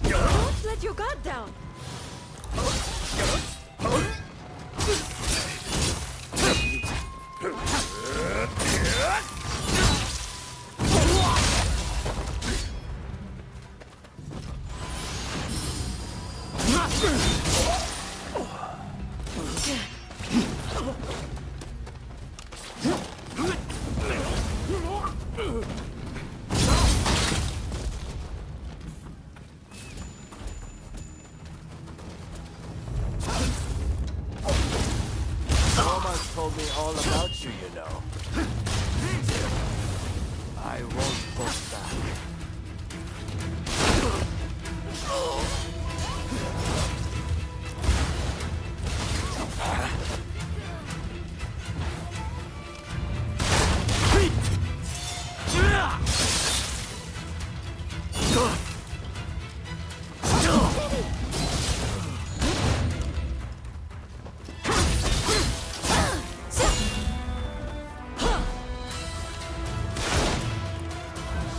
Don't let your guard down. Roma's told me all about you, you know. I won't hold back.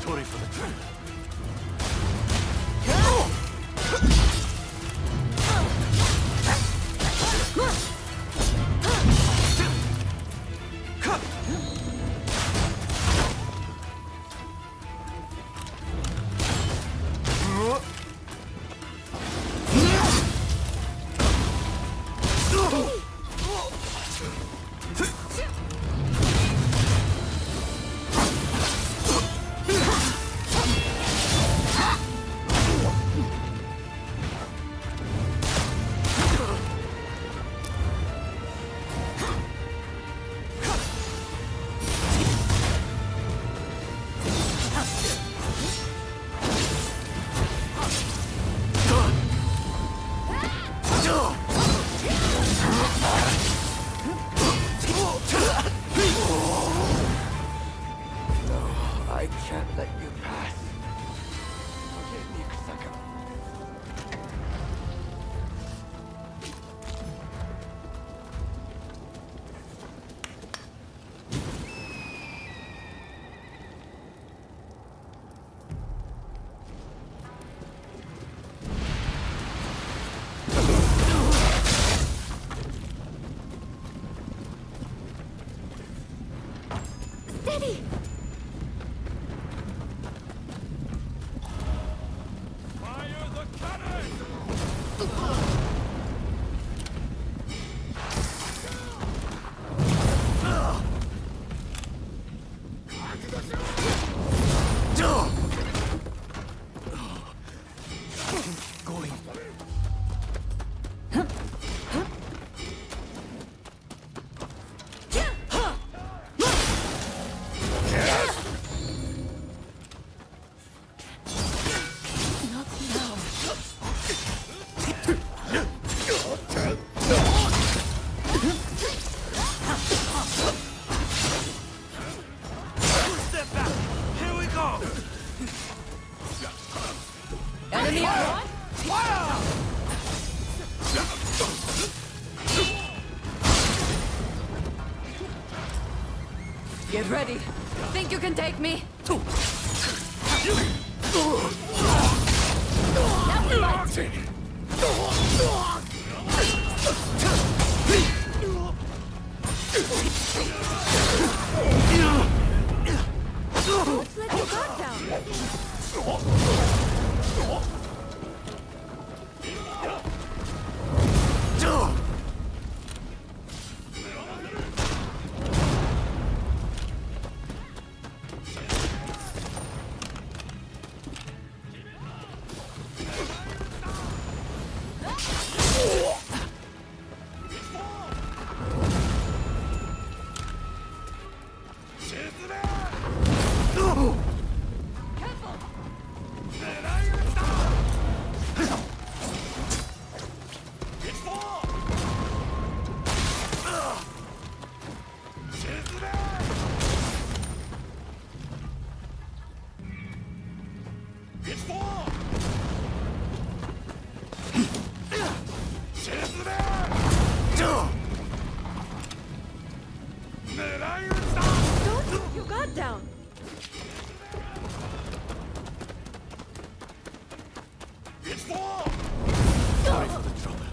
Sorry for the trip. I can't let you pass. Forgive me, Kusaka. Steady! Enemy on! Get ready. Think you can take me? Now we fight. Let's let your guard down. Don't put your guard down! It's war! Sorry for the trouble.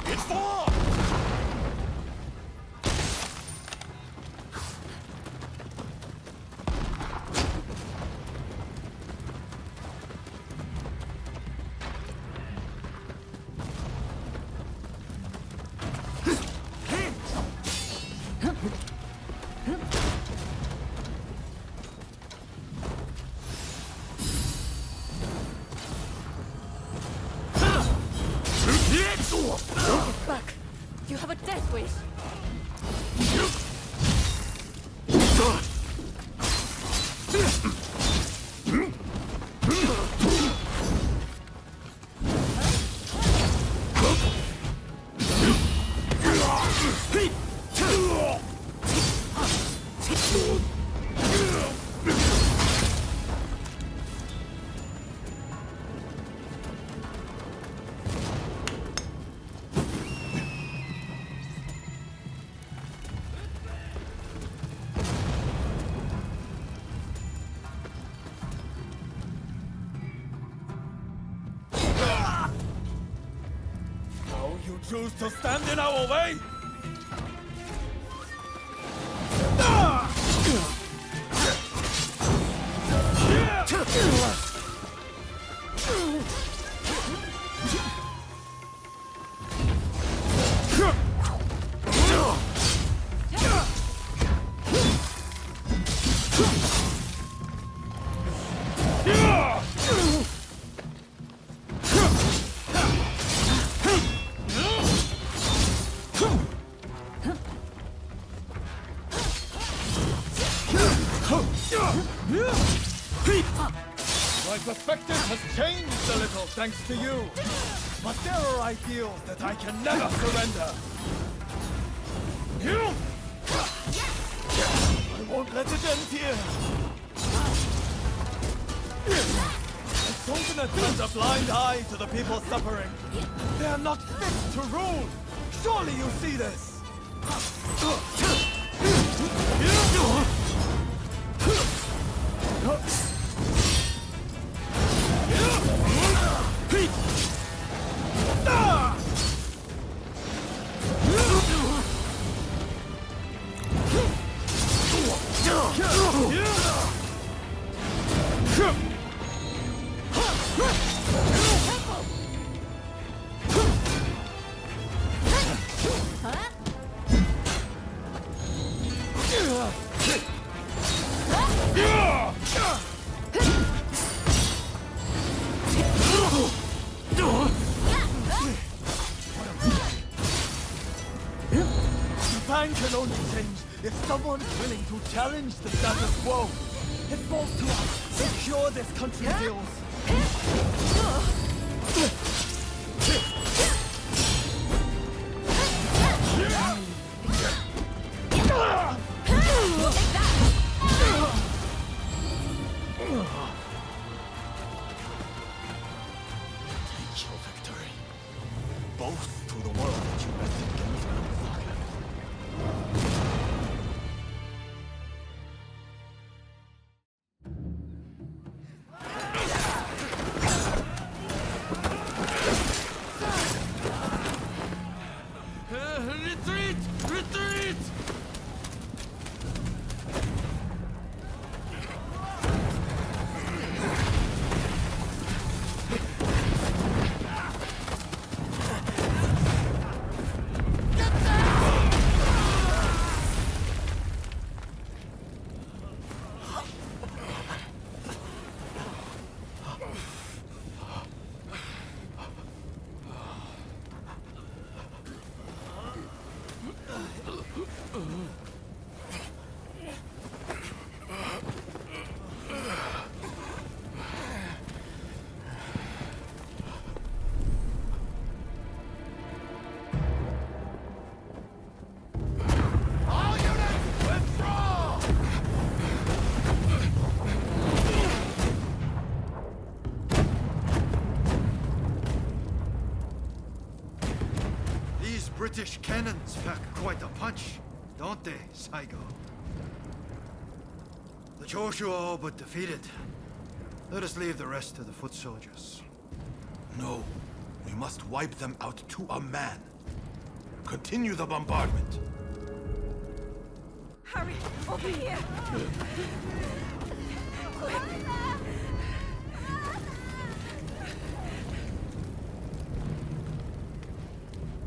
It's war! Get back! You have a death wish! You choose to stand in our way? My perspective has changed a little thanks to you. But there are ideals that I can never surrender. I won't let it end here. The Shogunate turns a blind eye to the people suffering. They are not fit to rule. Surely you see this. Japan can only change if someone is willing to challenge the status quo. It falls to us to cure this country's ills. Take your victory. Boast to the world that you bested Kingsman Saga. British cannons pack quite a punch, don't they, Saigo? The Choshu are all but defeated. Let us leave the rest to the foot soldiers. No. We must wipe them out to a man. Continue the bombardment. Hurry! Over here! Quick!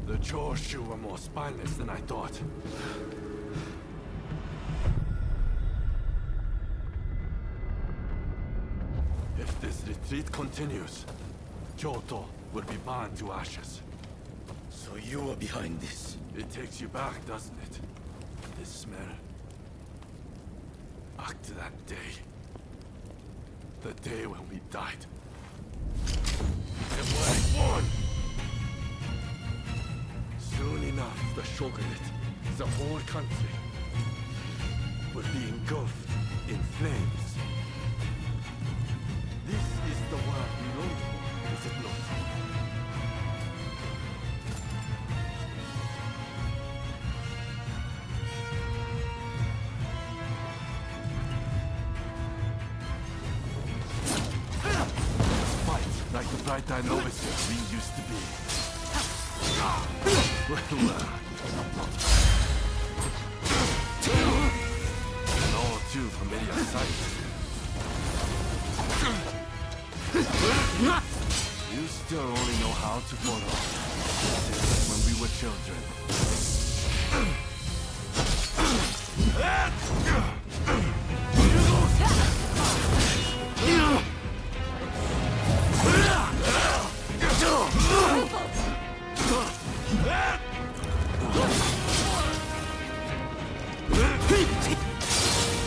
The Choshu were more spineless than I thought. If this retreat continues, Kyoto will be burned to ashes. So you are behind this? It takes you back, doesn't it? This smell. Back to that day. The day when we died. And were born! Soon enough, the Shogunate, the whole country, will be engulfed in flames. This is the world we long for, is it not? Fight like the bright-eyed novices we used to be. An all too familiar sight. You still only know how to follow. When we were children.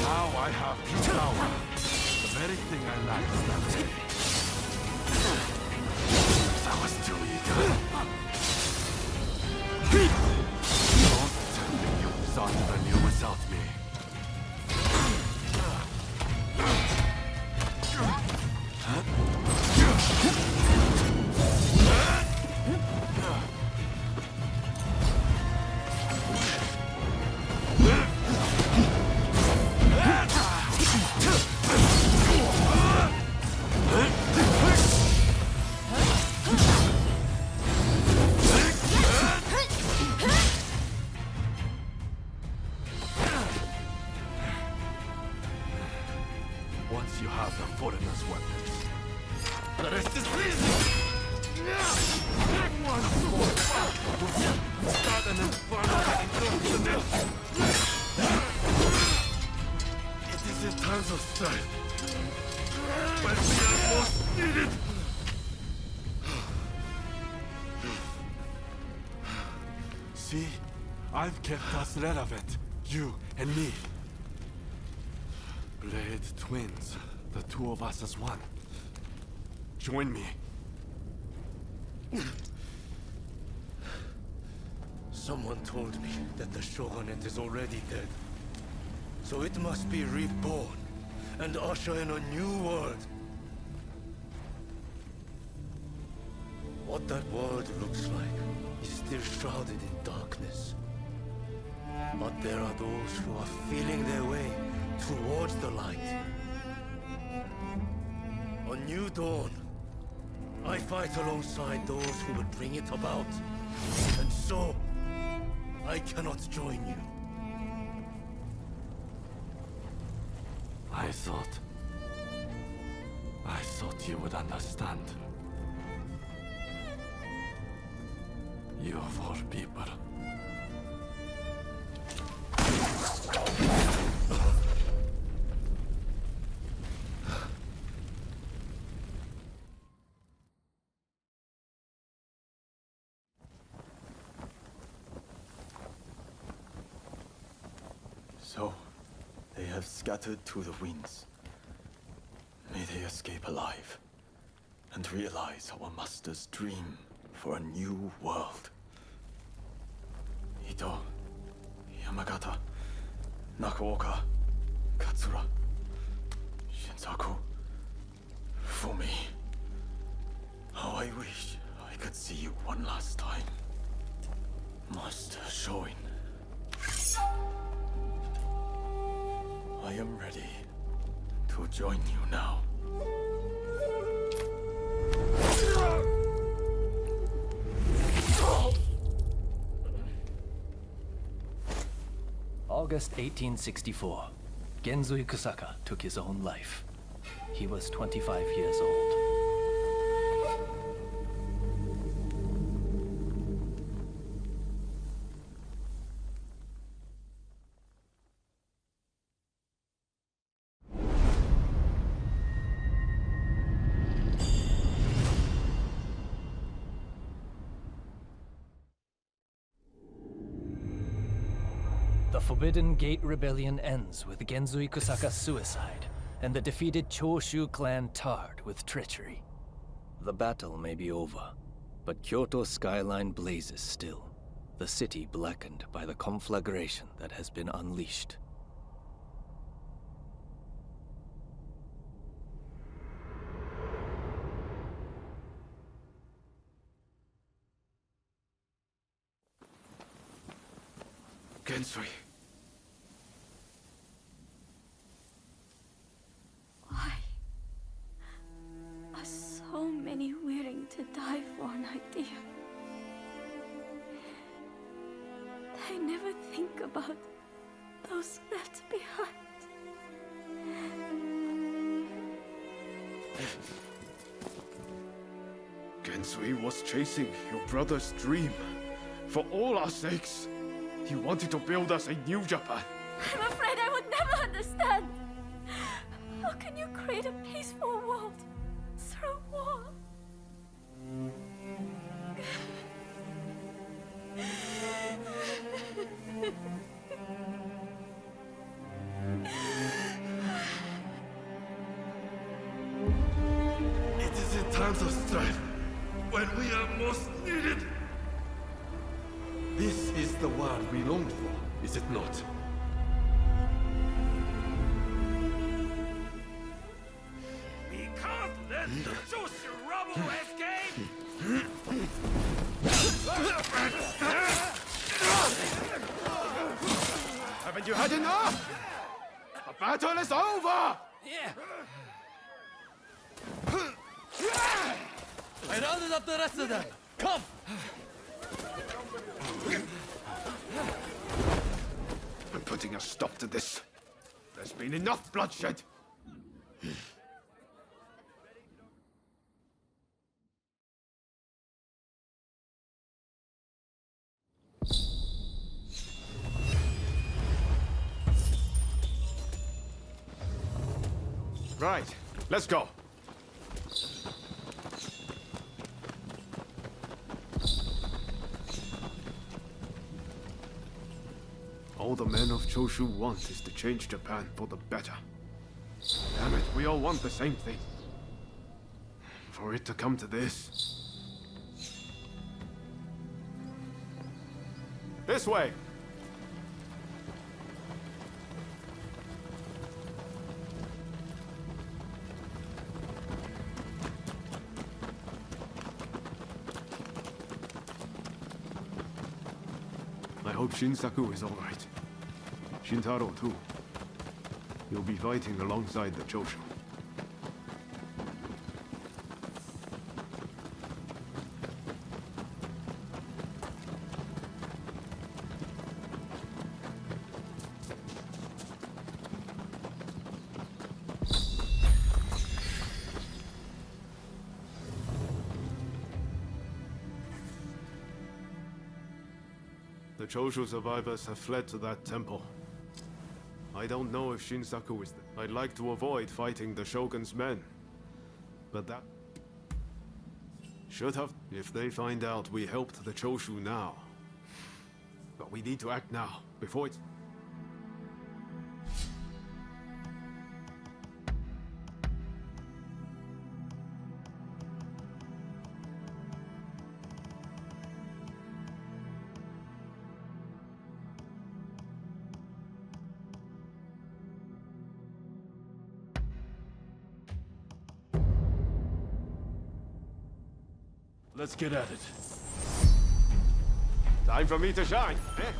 Now I have true power. The very thing I lacked that day. I was too eager. Don't tell me you started anew without me. Once you have the foreigner's weapons, the rest is easy! One more fight! Start an inferno that includes the It is in times of strife when we are most needed! See? I've kept us relevant, you and me. Blade twins, the two of us as one. Join me. Someone told me that the Shogunate is already dead. So it must be reborn and usher in a new world. What that world looks like is still shrouded in darkness. But there are those who are feeling their way towards the light. A new dawn. I fight alongside those who would bring it about. And so, I cannot join you. I thought you would understand. You of all people. So, they have scattered to the winds. May they escape alive, and realize our master's dream for a new world. Ito, Yamagata, Nakaoka, Katsura, Shinsaku, Fumi. How I wish I could see you one last time. Master. showing. I am ready to join you now. August 1864. Genzui Kusaka took his own life. He was 25 years old. The Forbidden Gate Rebellion ends with Genzui Kusaka's suicide, and the defeated Choshu clan tarred with treachery. The battle may be over, but Kyoto's skyline blazes still, the city blackened by the conflagration that has been unleashed. Genzui. Why are so many willing to die for an idea? They never think about those left behind. Genzui was chasing your brother's dream. For all our sakes. He wanted to build us a new Japan. I'm afraid I would never understand. How can you create a peaceful world through war? It is in times of strife when we are most needed. This is the world we longed for, is it not? We can't let the Choshu rubble escape! Haven't you had enough? The battle is over! Yeah. I rounded up the rest of them. Come! I'm putting a stop to this. There's been enough bloodshed. Right, let's go. All the men of Choshu want is to change Japan for the better. Damn it, we all want the same thing. For it to come to this... This way! I hope Shinsaku is all right. Shintaro too. He'll be fighting alongside the Choshu. The Choshu survivors have fled to that temple. I don't know if Shinsaku is there. I'd like to avoid fighting the Shogun's men. But that... should have... If they find out we helped the Choshu now. But we need to act now, before it's... Let's get at it. Time for me to shine, eh?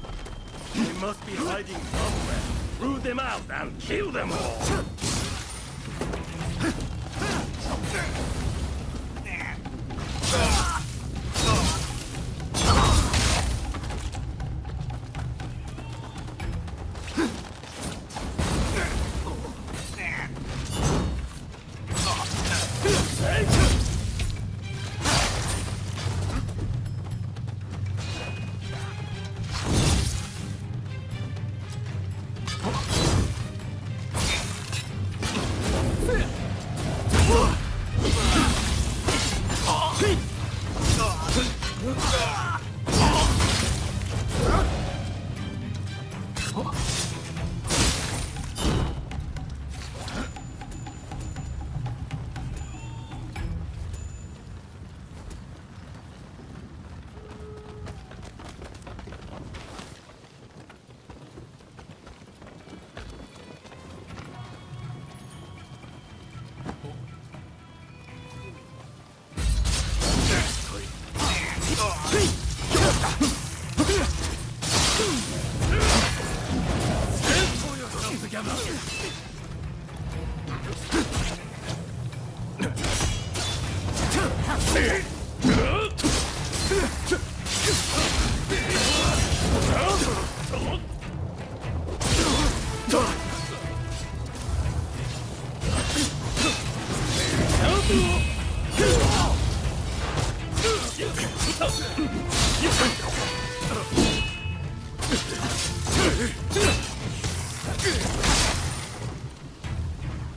They must be hiding somewhere. Root them out and kill them all!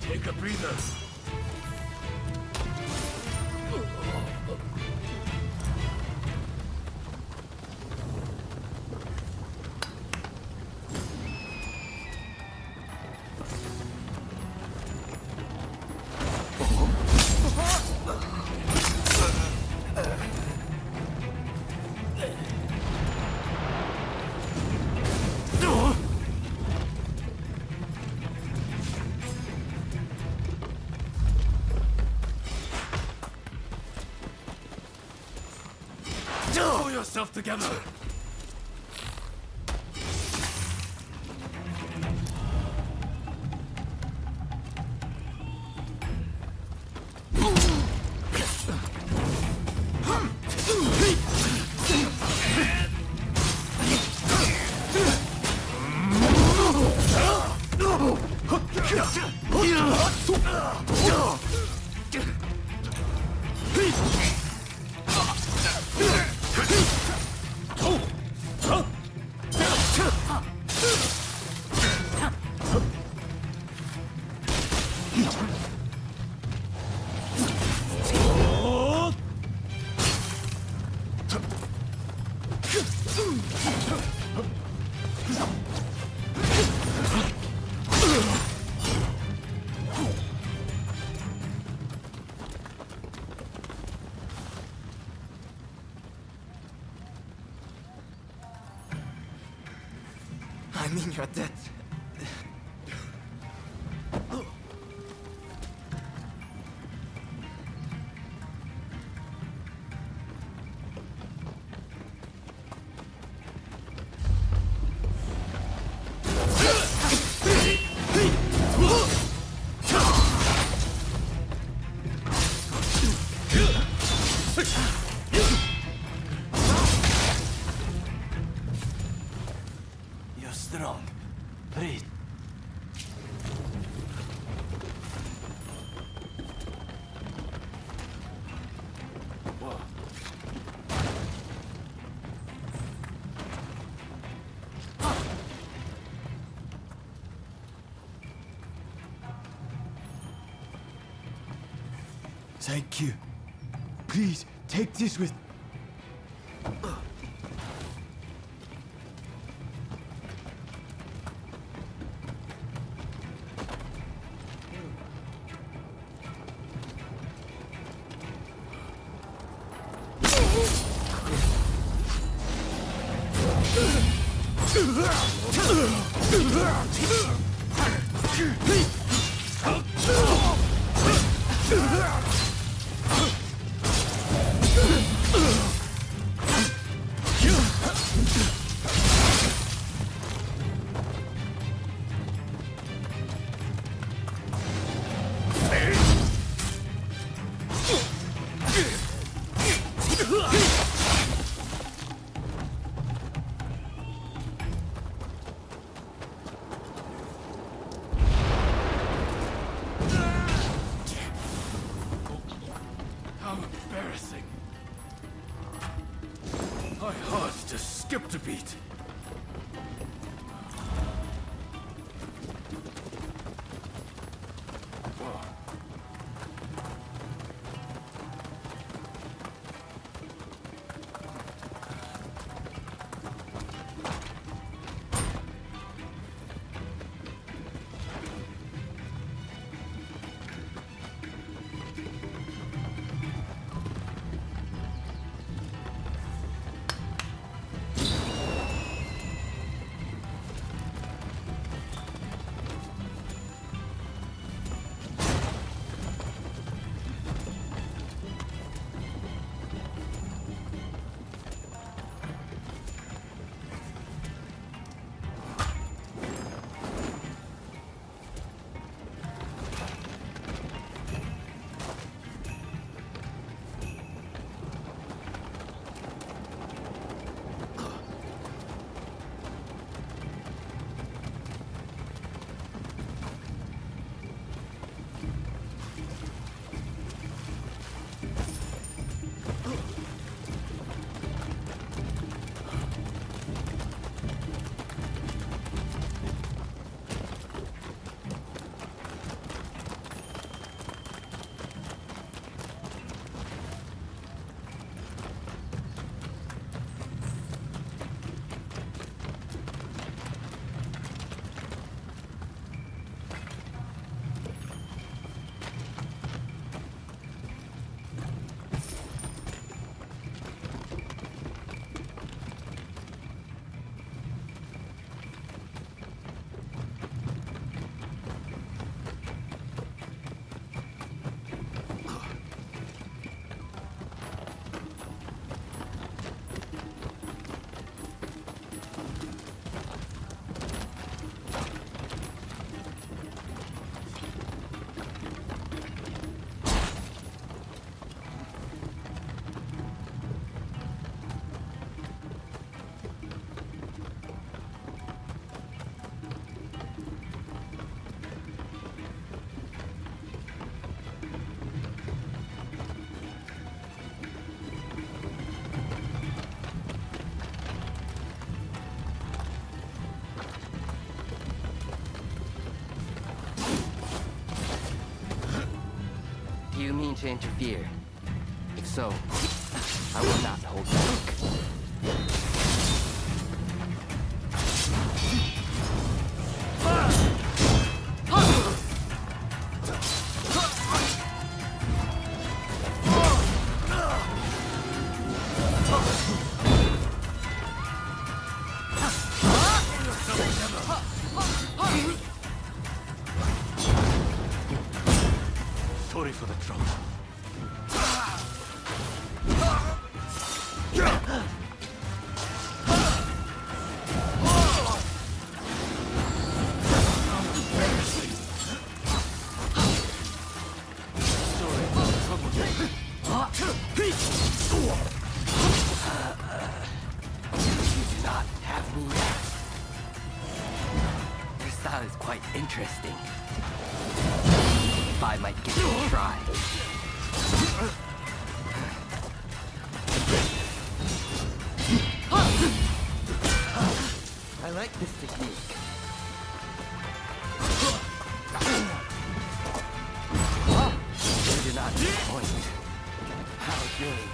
Take a breather. Pull yourself together! I mean, you're dead. You're strong. Breathe. Whoa. Thank you. Please, take this with... embarrassing. My heart just skipped a beat. Do you mean to interfere? If so, I will not hold back. Sorry for the trouble. Your style is quite interesting. If I might give it a try. I like this technique. You do not disappoint. How good.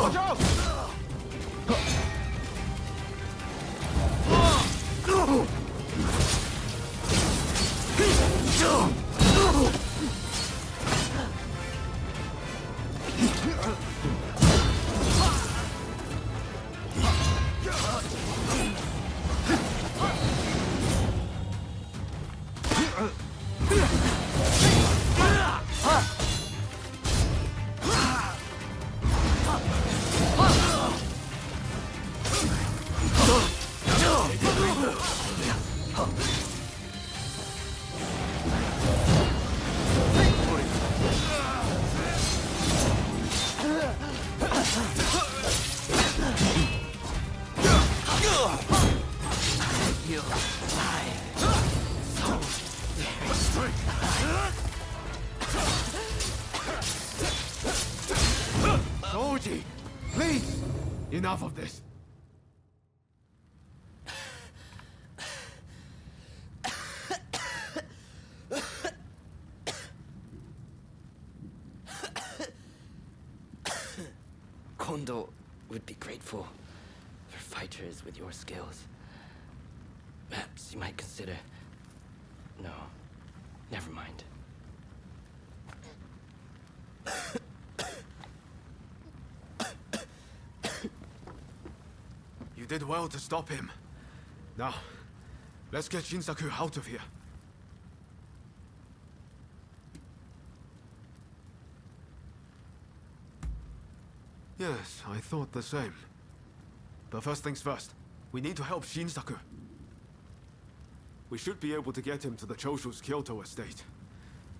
Watch out! Shoji, please! Enough of this. Kondo would be grateful for fighters with your skills. Perhaps you might consider... No, never mind. You did well to stop him. Now, let's get Shinsaku out of here. Yes, I thought the same. But first things first, we need to help Shinsaku. We should be able to get him to the Choshu's Kyoto estate.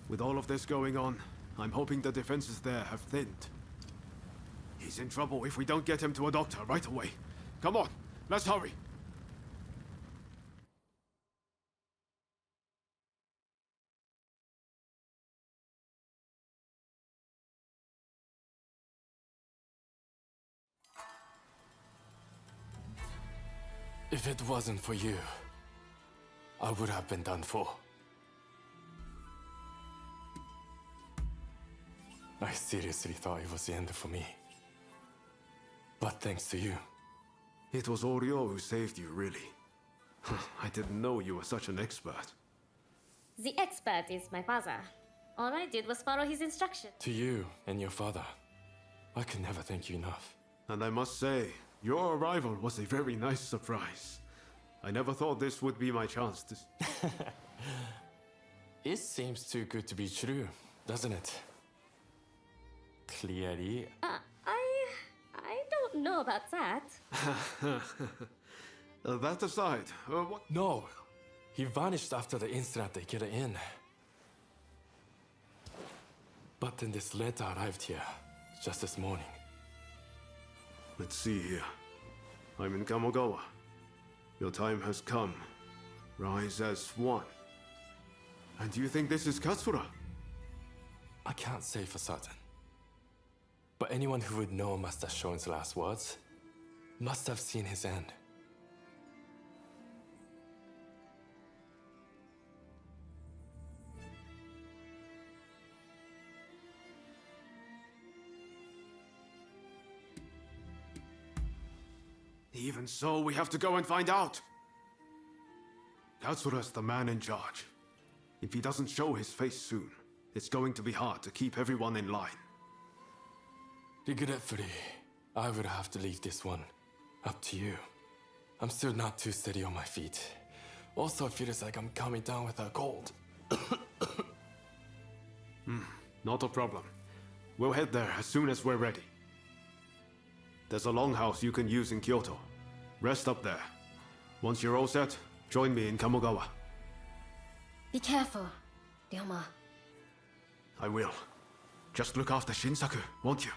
With all of this going on, I'm hoping the defenses there have thinned. He's in trouble if we don't get him to a doctor right away. Come on, let's hurry. If it wasn't for you, I would have been done for. I seriously thought it was the end for me. But thanks to you. It was Oryo who saved you, really. I didn't know you were such an expert. The expert is my father. All I did was follow his instructions. To you and your father, I can never thank you enough. And I must say, your arrival was a very nice surprise. I never thought this would be my chance to... It seems too good to be true, doesn't it? Clearly... I don't know about that. That aside, what... No! He vanished after the incident they get in. But then this letter arrived here, just this morning. Let's see here. I'm in Kamogawa. Your time has come. Rise as one. And do you think this is Katsura? I can't say for certain. But anyone who would know Master Shoin's last words must have seen his end. Even so, we have to go and find out. Katsura's the man in charge. If he doesn't show his face soon, it's going to be hard to keep everyone in line. Regretfully, I would have to leave this one up to you. I'm still not too steady on my feet. Also, it feels like I'm coming down with a cold. Not a problem. We'll head there as soon as we're ready. There's a longhouse you can use in Kyoto. Rest up there. Once you're all set, join me in Kamogawa. Be careful, Ryoma. I will. Just look after Shinsaku, won't you?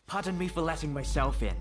Pardon me for letting myself in.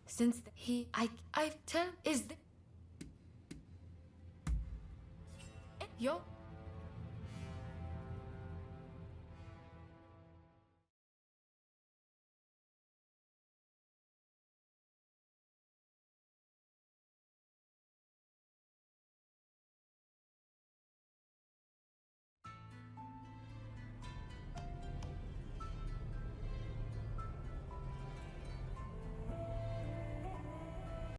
since I've turned is the... Yo,